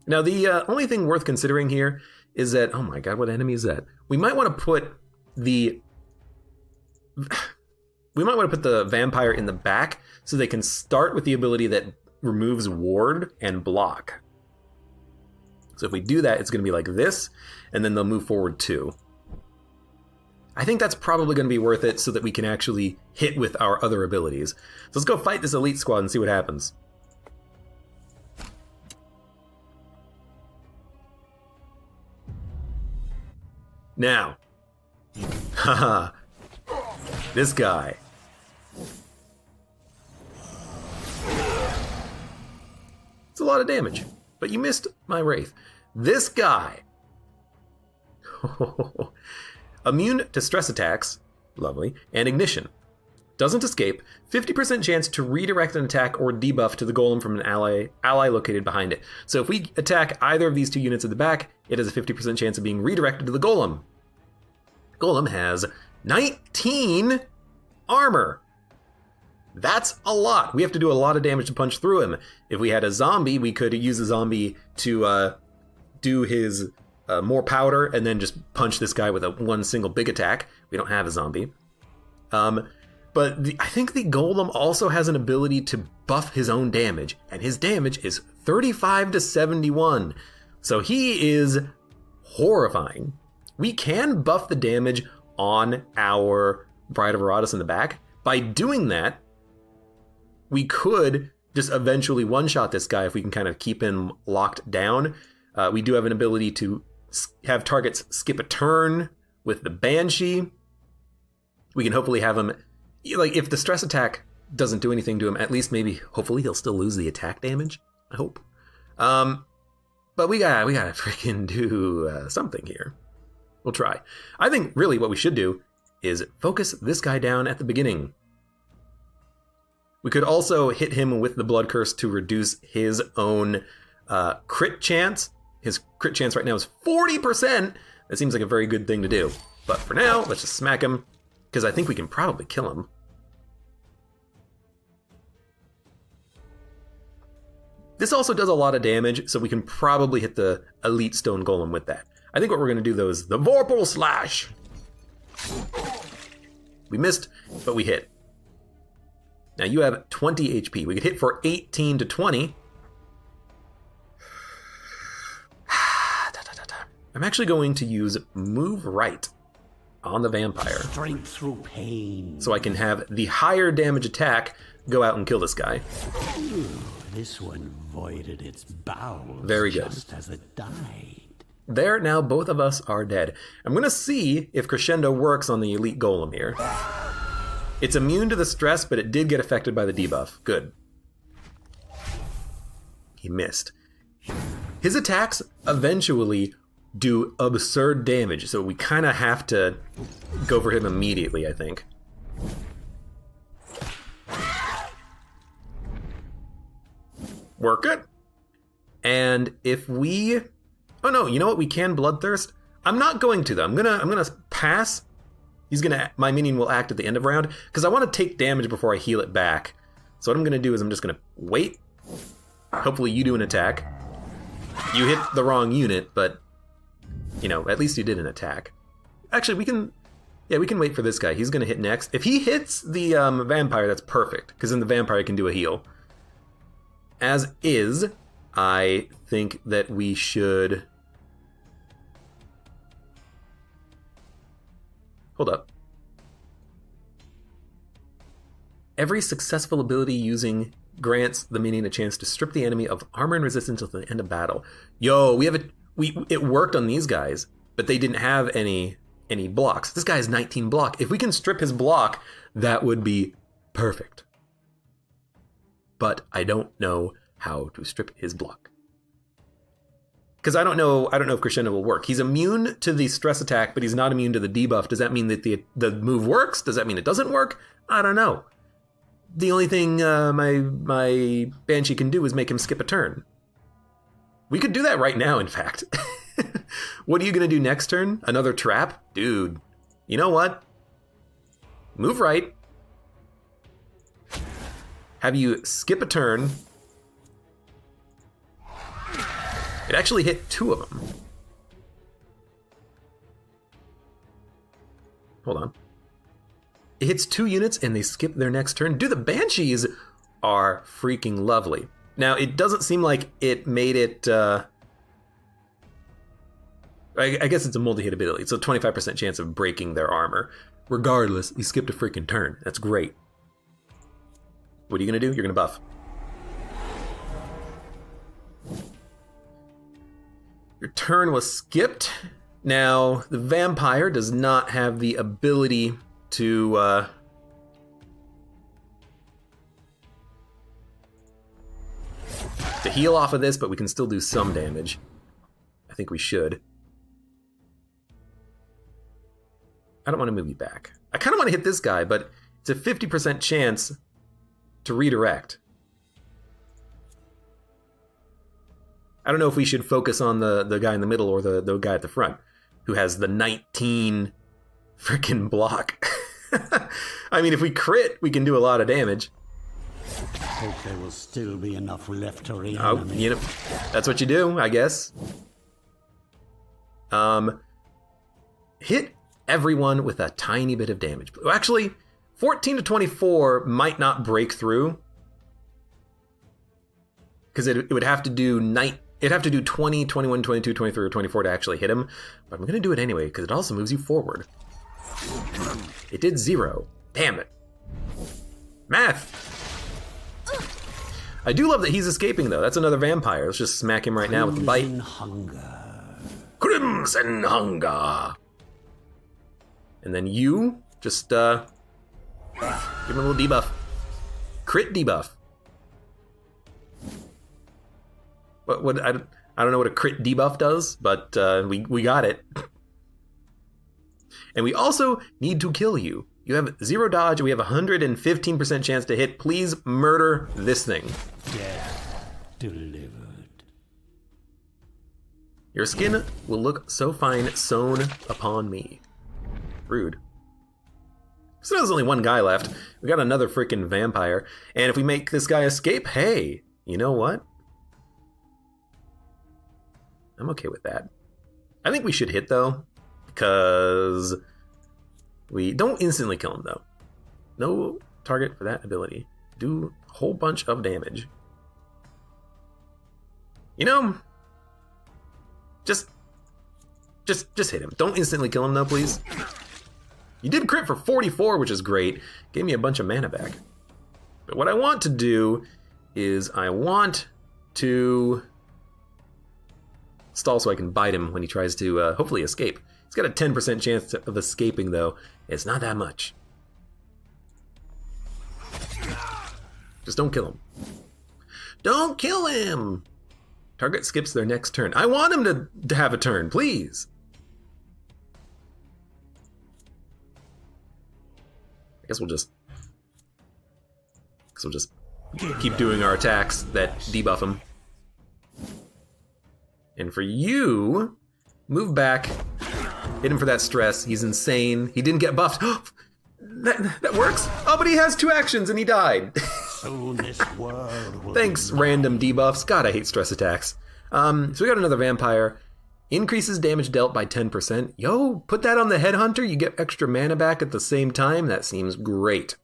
Now, the only thing worth considering here is that, oh my god, what enemy is that? We might want to put the vampire in the back so they can start with the ability that removes ward and block. So if we do that, it's going to be like this, and then they'll move forward too. I think that's probably going to be worth it so that we can actually hit with our other abilities. So let's go fight this elite squad and see what happens. Now, haha, this guy. It's a lot of damage, but you missed my Wraith. This guy. Immune to stress attacks, lovely, and ignition. Doesn't escape, 50% chance to redirect an attack or debuff to the golem from an ally located behind it. So if we attack either of these two units at the back, it has a 50% chance of being redirected to the golem. Golem has 19 armor. That's a lot. We have to do a lot of damage to punch through him. If we had a zombie, we could use a zombie to do his more powder and then just punch this guy with one single big attack. We don't have a zombie. But I think the golem also has an ability to buff his own damage, and his damage is 35 to 71. So he is horrifying. We can buff the damage on our Bride of Iratus in the back. By doing that, we could just eventually one-shot this guy if we can kind of keep him locked down. We do have an ability to have targets skip a turn with the Banshee. We can hopefully have him, like, if the stress attack doesn't do anything to him, at least maybe, hopefully he'll still lose the attack damage. I hope. But we gotta freaking do something here. We'll try. I think really what we should do is focus this guy down at the beginning. We could also hit him with the Blood Curse to reduce his own crit chance. His crit chance right now is 40%. That seems like a very good thing to do. But for now, let's just smack him, because I think we can probably kill him. This also does a lot of damage, so we can probably hit the Elite Stone Golem with that. I think what we're going to do, though, is the Vorpal Slash. We missed, but we hit. Now you have 20 HP. We could hit for 18 to 20. I'm actually going to use Move Right on the vampire. Strength through pain. So I can have the higher damage attack go out and kill this guy. Ooh, this one voided its bowels. Very good. Just as it died. There, now both of us are dead. I'm going to see if Crescendo works on the Elite Golem here. It's immune to the stress, but it did get affected by the debuff. Good. He missed. His attacks eventually do absurd damage, so we kind of have to go for him immediately, I think. Work it. And if we... Oh no, you know what? We can Bloodthirst. I'm not going to, though. I'm gonna pass. My minion will act at the end of round, because I want to take damage before I heal it back. So what I'm gonna do is I'm just gonna wait. Hopefully you do an attack. You hit the wrong unit, but you know, at least you did an attack. Actually, we can wait for this guy. He's gonna hit next. If he hits the vampire, that's perfect, because then the vampire can do a heal. As is, I think that we should... Hold up. Every successful ability using grants the minion a chance to strip the enemy of armor and resistance until the end of battle. Yo, it worked on these guys, but they didn't have any blocks. This guy has 19 block. If we can strip his block, that would be perfect. But I don't know how to strip his block. Because I don't know if Crescendo will work. He's immune to the stress attack, but he's not immune to the debuff. Does that mean that the move works? Does that mean it doesn't work? I don't know. The only thing my Banshee can do is make him skip a turn. We could do that right now, in fact. What are you going to do next turn? Another trap? Dude, you know what? Move right. Have you skip a turn. It actually hit 2 of them. Hold on. It hits 2 units and they skip their next turn. Dude, the Banshees are freaking lovely. Now, it doesn't seem like it made it... I guess it's a multi-hit ability. It's a 25% chance of breaking their armor. Regardless, he skipped a freaking turn. That's great. What are you going to do? You're going to buff. Your turn was skipped. Now, the vampire does not have the ability to heal off of this, but we can still do some damage. I think we should. I don't want to move you back. I kind of want to hit this guy, but it's a 50% chance to redirect. I don't know if we should focus on the guy in the middle or the guy at the front, who has the 19 freaking block. I mean, if we crit, we can do a lot of damage. Hope there will still be enough left to reanimate. Oh, you know, that's what you do, I guess. Hit everyone with a tiny bit of damage. Actually, 14 to 24 might not break through, because it would have to do it'd have to do 20, 21, 22, 23, or 24 to actually hit him. But I'm going to do it anyway, because it also moves you forward. It did 0. Damn it. Math! I do love that he's escaping, though. That's another vampire. Let's just smack him right now with the bite. Crimson Hunger! And then you, just, give him a little debuff. Crit debuff. What I don't know what a crit debuff does, but we got it. And we also need to kill you. You have 0 dodge, we have 115% chance to hit. Please murder this thing. Yeah, delivered. Your skin will look so fine sewn upon me. Rude. So there's only one guy left. We got another freaking vampire. And if we make this guy escape, hey, you know what? I'm okay with that. I think we should hit, though, because we don't instantly kill him, though. No target for that ability. Do a whole bunch of damage. You know, just hit him. Don't instantly kill him, though, please. You did crit for 44, which is great. Gave me a bunch of mana back. But what I want to do is I want to stall so I can bite him when he tries to hopefully escape. He's got a 10% chance of escaping, though. It's not that much. Just don't kill him. Don't kill him! Target skips their next turn. I want him to have a turn, please! I guess we'll just keep doing our attacks that debuff him. And for you, move back, hit him for that stress. He's insane. He didn't get buffed. That works. Oh, but he has 2 actions and he died. Soon this world will Thanks, random debuffs. God, I hate stress attacks. So we got another vampire. Increases damage dealt by 10%. Yo, put that on the Headhunter. You get extra mana back at the same time. That seems great.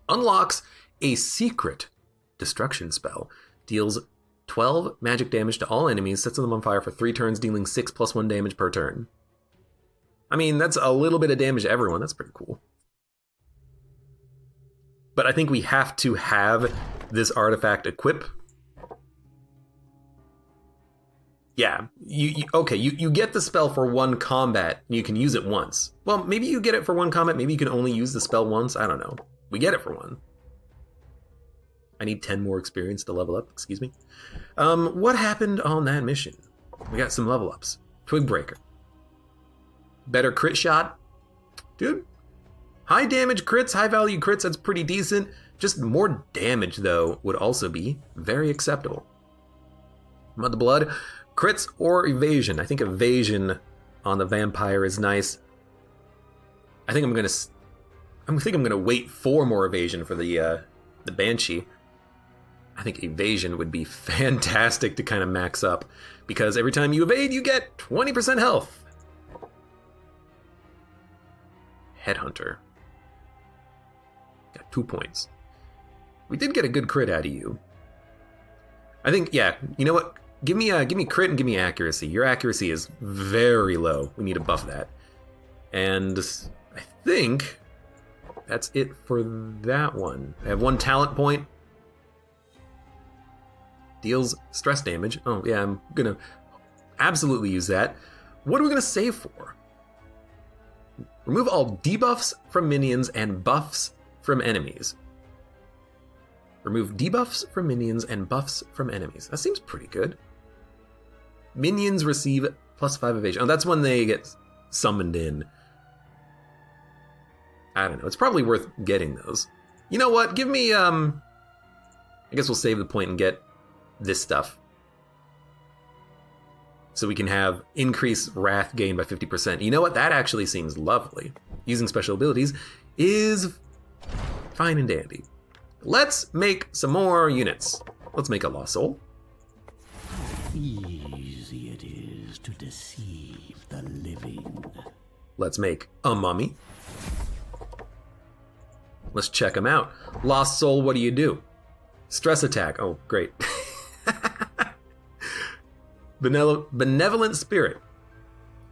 Unlocks a secret destruction spell. Deals 12 magic damage to all enemies, sets them on fire for 3 turns, dealing 6 plus 1 damage per turn. I mean, that's a little bit of damage to everyone. That's pretty cool. But I think we have to have this artifact equip. Yeah, you get the spell for 1 combat, and you can use it once. Well, maybe you get it for 1 combat, maybe you can only use the spell once, I don't know. We get it for 1. I need 10 more experience to level up, excuse me. What happened on that mission? We got some level ups. Twig Breaker. Better crit shot. Dude, high damage crits, high value crits, that's pretty decent. Just more damage, though, would also be very acceptable. Mud the Blood. Crits or evasion? I think evasion on the vampire is nice. I think I'm gonna wait for more evasion for the banshee. I think evasion would be fantastic to kind of max up, because every time you evade, you get 20% health. Headhunter. Got 2 points. We did get a good crit out of you. I think, yeah, you know what? Give me crit and give me accuracy. Your accuracy is very low. We need to buff that. And I think that's it for that one. I have 1 talent point. Deals stress damage. Oh, yeah, I'm gonna absolutely use that. What are we gonna save for? Remove all debuffs from minions and buffs from enemies. Remove debuffs from minions and buffs from enemies. That seems pretty good. Minions receive +5 evasion. Oh, that's when they get summoned in. I don't know. It's probably worth getting those. You know what? Give me, I guess we'll save the point and get this stuff. So we can have increased wrath gain by 50%. You know what? That actually seems lovely. Using special abilities is fine and dandy. Let's make some more units. Let's make a Lost Soul. Easy it is to deceive the living. Let's make a Mummy. Let's check them out. Lost Soul, what do? Stress attack. Oh, great. Benevolent Spirit.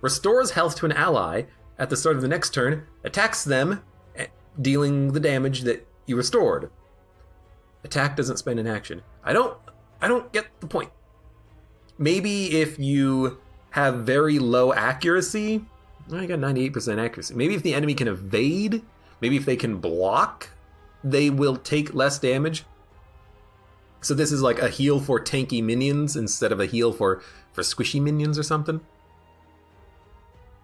Restores health to an ally at the start of the next turn, attacks them, dealing the damage that you restored. Attack doesn't spend an action. I don't get the point. Maybe if you have very low accuracy, I got 98% accuracy. Maybe if the enemy can evade, maybe if they can block, they will take less damage. So this is like a heal for tanky minions instead of a heal for squishy minions or something.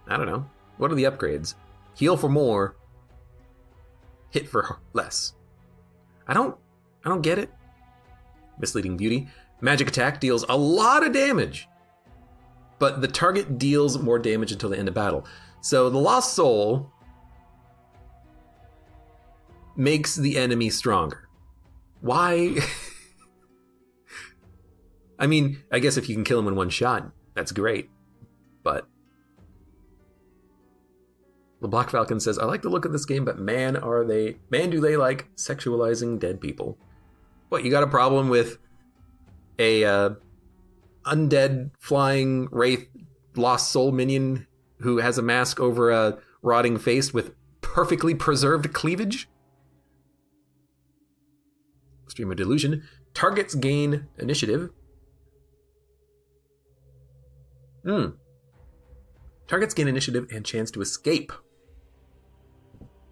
I don't know. What are the upgrades? Heal for more, hit for less. I don't get it. Misleading Beauty. Magic attack deals a lot of damage, but the target deals more damage until the end of battle. So the Lost Soul makes the enemy stronger. Why? I mean, I guess if you can kill him in 1 shot, that's great. But the Black Falcon says, I like the look of this game, but man, do they like sexualizing dead people. What, you got a problem with a undead flying wraith Lost Soul minion who has a mask over a rotting face with perfectly preserved cleavage? Stream of Delusion. Targets gain initiative. Targets gain initiative and chance to escape.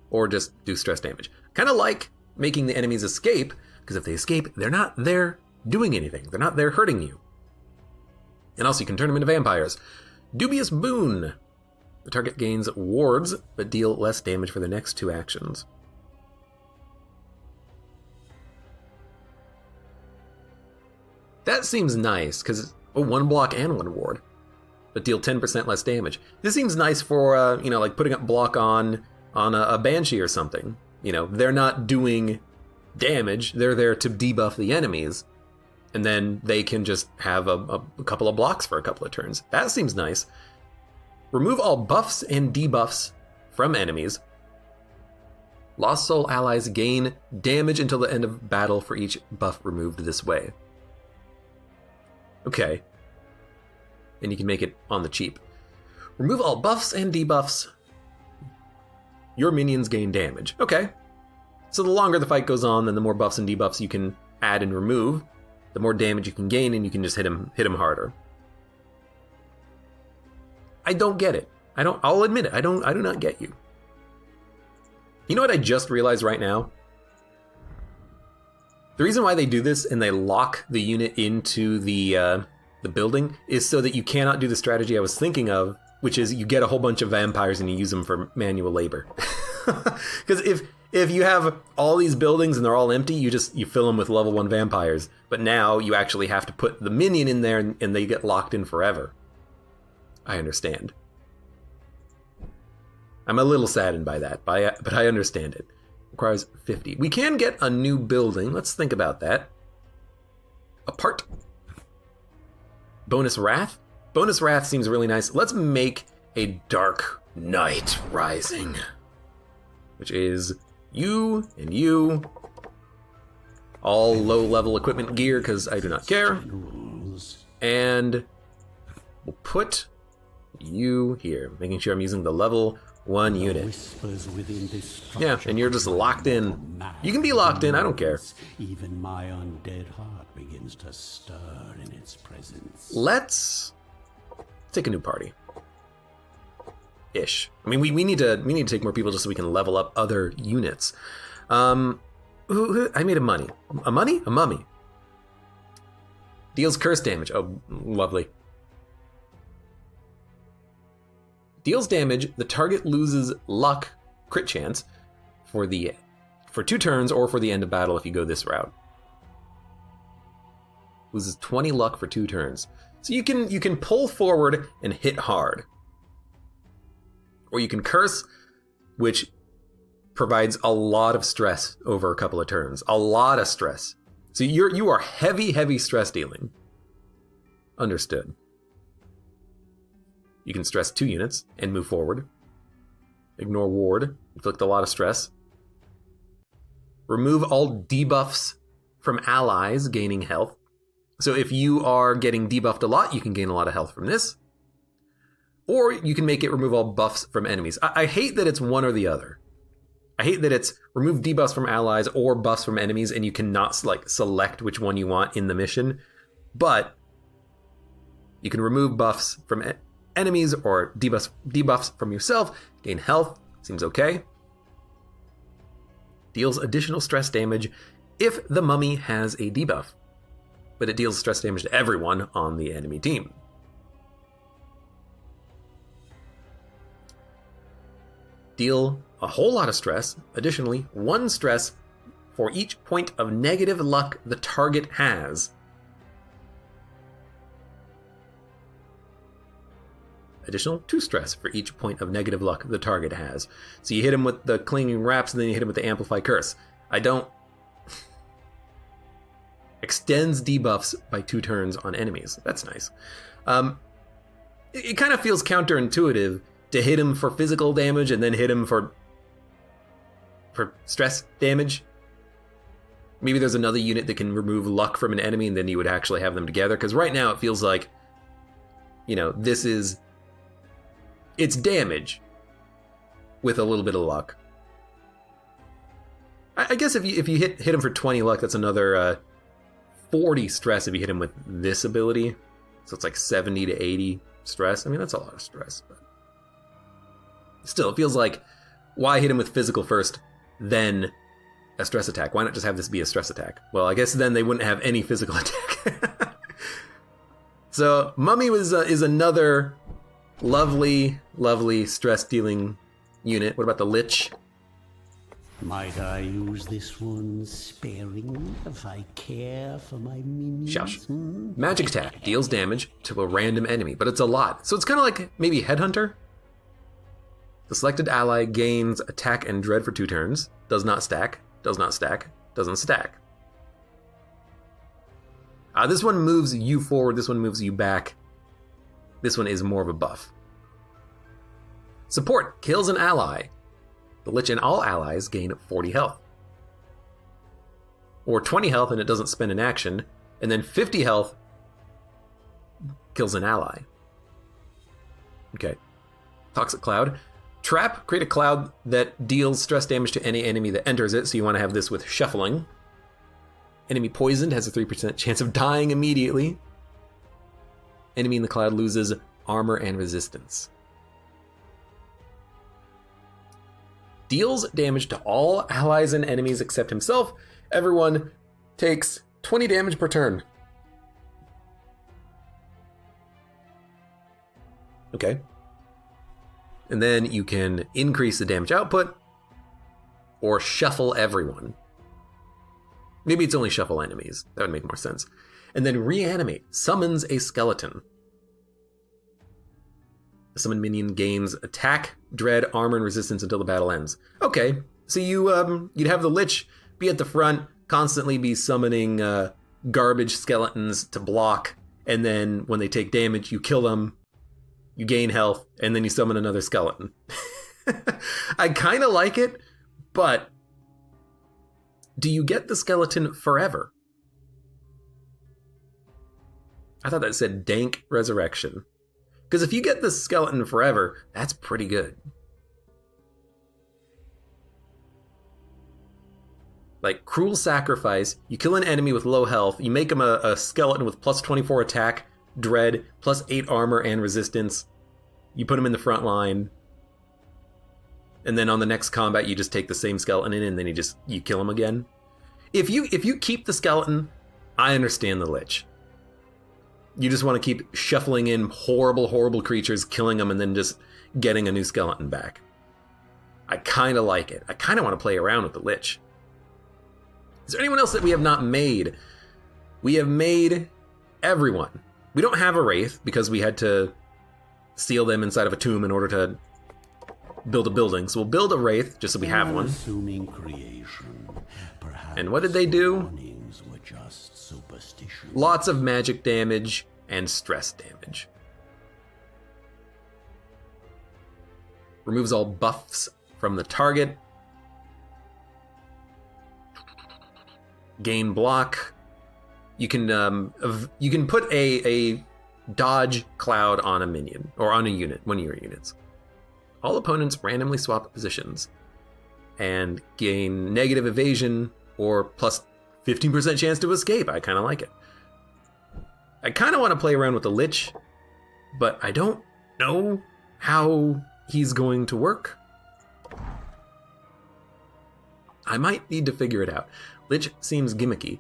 Or just do stress damage. Kind of like making the enemies escape, because if they escape, they're not there doing anything. They're not there hurting you. And also you can turn them into vampires. Dubious Boon. The target gains wards, but deal less damage for the next 2 actions. That seems nice, because 1 block and 1 ward, but deal 10% less damage. This seems nice for, like putting up block on a Banshee or something. You know, they're not doing damage, they're there to debuff the enemies, and then they can just have a couple of blocks for a couple of turns. That seems nice. Remove all buffs and debuffs from enemies. Lost Soul allies gain damage until the end of battle for each buff removed this way. Okay. And you can make it on the cheap. Remove all buffs and debuffs. Your minions gain damage. Okay. So the longer the fight goes on, then the more buffs and debuffs you can add and remove, the more damage you can gain, and you can just hit him harder. I don't get it. I'll admit it. I do not get you. You know what I just realized right now? The reason why they do this and they lock the unit into the building is so that you cannot do the strategy I was thinking of, which is you get a whole bunch of vampires and you use them for manual labor. Because if you have all these buildings and they're all empty, you fill them with level 1 vampires. But now you actually have to put the minion in there and they get locked in forever. I understand. I'm a little saddened by that, but I understand it. Requires 50. We can get a new building. Let's think about that. Apart. Bonus Wrath? Bonus Wrath seems really nice. Let's make a Dark Knight Rising, which is you and you. All low-level equipment gear, because I do not care. And we'll put you here, making sure I'm using the level 1 unit. Yeah, and you're just locked in. You can be locked in, I don't care. Even my undead heart begins to stir in its presence. Let's take a new party. Ish. I mean, we need to take more people just so we can level up other units. I made a mummy. A mummy. Deals curse damage. Oh, lovely. Deals damage. The target loses luck, crit chance, for 2 turns or for the end of battle if you go this route. Loses 20 luck for 2 turns. So you can pull forward and hit hard. Or you can curse, which provides a lot of stress over a couple of turns. A lot of stress. So you are heavy stress dealing. Understood. You can stress 2 units and move forward. Ignore ward. Inflict a lot of stress. Remove all debuffs from allies gaining health. So if you are getting debuffed a lot, you can gain a lot of health from this. Or you can make it remove all buffs from enemies. I hate that it's one or the other. I hate that it's remove debuffs from allies or buffs from enemies, and you cannot select which one you want in the mission. But you can remove buffs from enemies or debuffs from yourself. Gain health. Seems okay. Deals additional stress damage if the mummy has a debuff. But it deals stress damage to everyone on the enemy team. Deal a whole lot of stress. Additionally, 1 stress for each point of negative luck the target has. Additional 2 stress for each point of negative luck the target has. So you hit him with the clinging wraps and then you hit him with the amplify curse. Extends debuffs by 2 turns on enemies. That's nice. It kind of feels counterintuitive to hit him for physical damage and then hit him for stress damage. Maybe there's another unit that can remove luck from an enemy and then you would actually have them together. Because right now it feels like, it's damage with a little bit of luck. I guess if you hit him for 20 luck, that's another 40 stress if you hit him with this ability. So it's like 70 to 80 stress. I mean, that's a lot of stress, but still, it feels like, why hit him with physical first, then a stress attack? Why not just have this be a stress attack? Well, I guess then they wouldn't have any physical attack. So, Mummy is another lovely stress-dealing unit. What about the Lich? Might I use this one sparing if I care for my minions? Shush. Magic attack deals damage to a random enemy, but it's a lot. So it's kind of like maybe Headhunter. The selected ally gains attack and dread for 2 turns. Does not stack. Doesn't stack. This one moves you forward. This one moves you back. This one is more of a buff. Support kills an ally. The Lich and all allies gain 40 health. Or 20 health and it doesn't spend an action. And then 50 health kills an ally. Okay. Toxic Cloud. Trap, create a cloud that deals stress damage to any enemy that enters it, so you want to have this with shuffling. Enemy poisoned has a 3% chance of dying immediately. Enemy in the cloud loses armor and resistance. Deals damage to all allies and enemies except himself. Everyone takes 20 damage per turn. Okay. And then you can increase the damage output or shuffle everyone. Maybe it's only shuffle enemies. That would make more sense. And then reanimate. Summons a skeleton. The summoned minion gains attack, dread, armor, and resistance until the battle ends. Okay, so you'd have the Lich be at the front, constantly be summoning garbage skeletons to block, and then when they take damage, you kill them, you gain health, and then you summon another skeleton. I kind of like it, but do you get the skeleton forever? I thought that said dank resurrection. Because if you get the skeleton forever, that's pretty good. Like, cruel sacrifice, you kill an enemy with low health, you make him a skeleton with plus 24 attack, dread, plus 8 armor and resistance. You put him in the front line. And then on the next combat, you just take the same skeleton in and then you kill him again. If you keep the skeleton, I understand the Lich. You just want to keep shuffling in horrible, horrible creatures, killing them, and then just getting a new skeleton back. I kind of like it. I kind of want to play around with the Lich. Is there anyone else that we have not made? We have made everyone. We don't have a Wraith because we had to seal them inside of a tomb in order to build a building. So we'll build a Wraith just so we have one. Assuming creation, and what did they do? Lots of magic damage and stress damage. Removes all buffs from the target. Gain block. You can put a dodge cloud on a minion or on a unit, one of your units. All opponents randomly swap positions and gain negative evasion or plus 15% chance to escape. I kind of like it. I kind of want to play around with the Lich, but I don't know how he's going to work. I might need to figure it out. Lich seems gimmicky.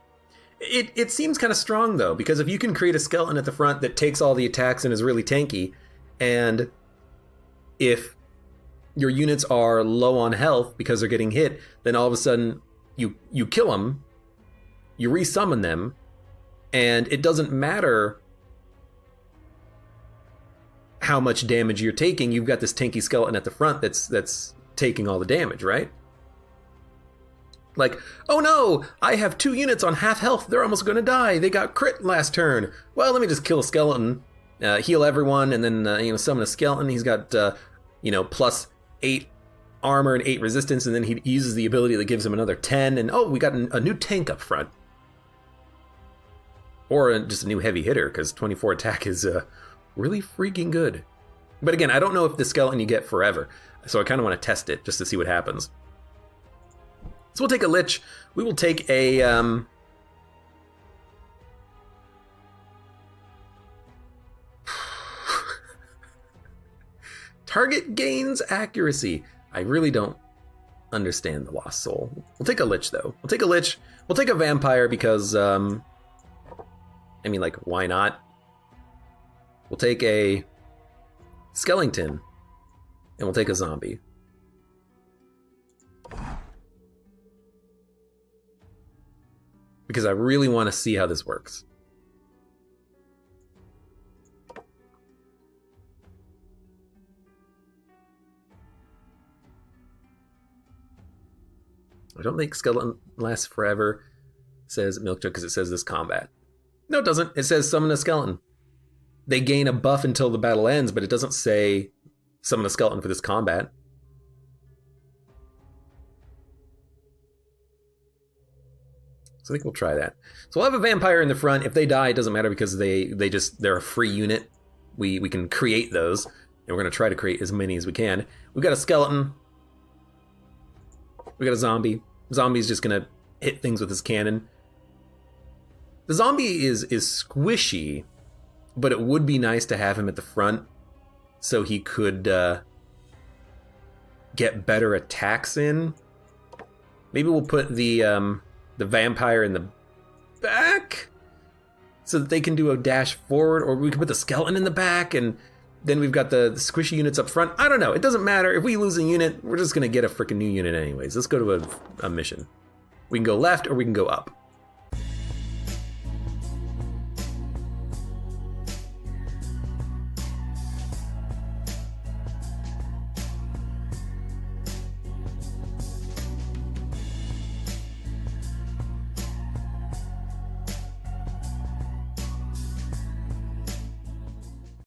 It seems kind of strong, though, because if you can create a skeleton at the front that takes all the attacks and is really tanky, and if your units are low on health because they're getting hit, then all of a sudden you kill them, you resummon them, and it doesn't matter how much damage you're taking, you've got this tanky skeleton at the front that's taking all the damage, right? Like, oh no, I have 2 units on half health, they're almost gonna die, they got crit last turn. Well, let me just kill a skeleton, heal everyone, and then summon a skeleton. He's got plus 8 armor and 8 resistance, and then he uses the ability that gives him another 10, and oh, we got a new tank up front. Or just a new heavy hitter, because 24 attack is really freaking good. But again, I don't know if the skeleton you get forever, so I kind of want to test it just to see what happens. So we'll take a Lich. We will take a... Target gains accuracy. I really don't understand the Lost Soul. We'll take a Lich, though. We'll take a Lich. We'll take a Vampire because... why not? We'll take a Skellington, and we'll take a Zombie. Because I really want to see how this works. I don't think Skeleton lasts forever, says Milk Jug, because it says this combat. No, it doesn't. It says summon a skeleton. They gain a buff until the battle ends, but it doesn't say summon a skeleton for this combat. So I think we'll try that. So we'll have a vampire in the front. If they die, it doesn't matter because they're a free unit. We can create those, and we're going to try to create as many as we can. We've got a skeleton. We got a zombie. Zombie's just going to hit things with his cannon. The zombie is squishy, but it would be nice to have him at the front so he could get better attacks in. Maybe we'll put the vampire in the back so that they can do a dash forward, or we can put the skeleton in the back, and then we've got the squishy units up front. I don't know. It doesn't matter. If we lose a unit, we're just going to get a freaking new unit anyways. Let's go to a mission. We can go left or we can go up.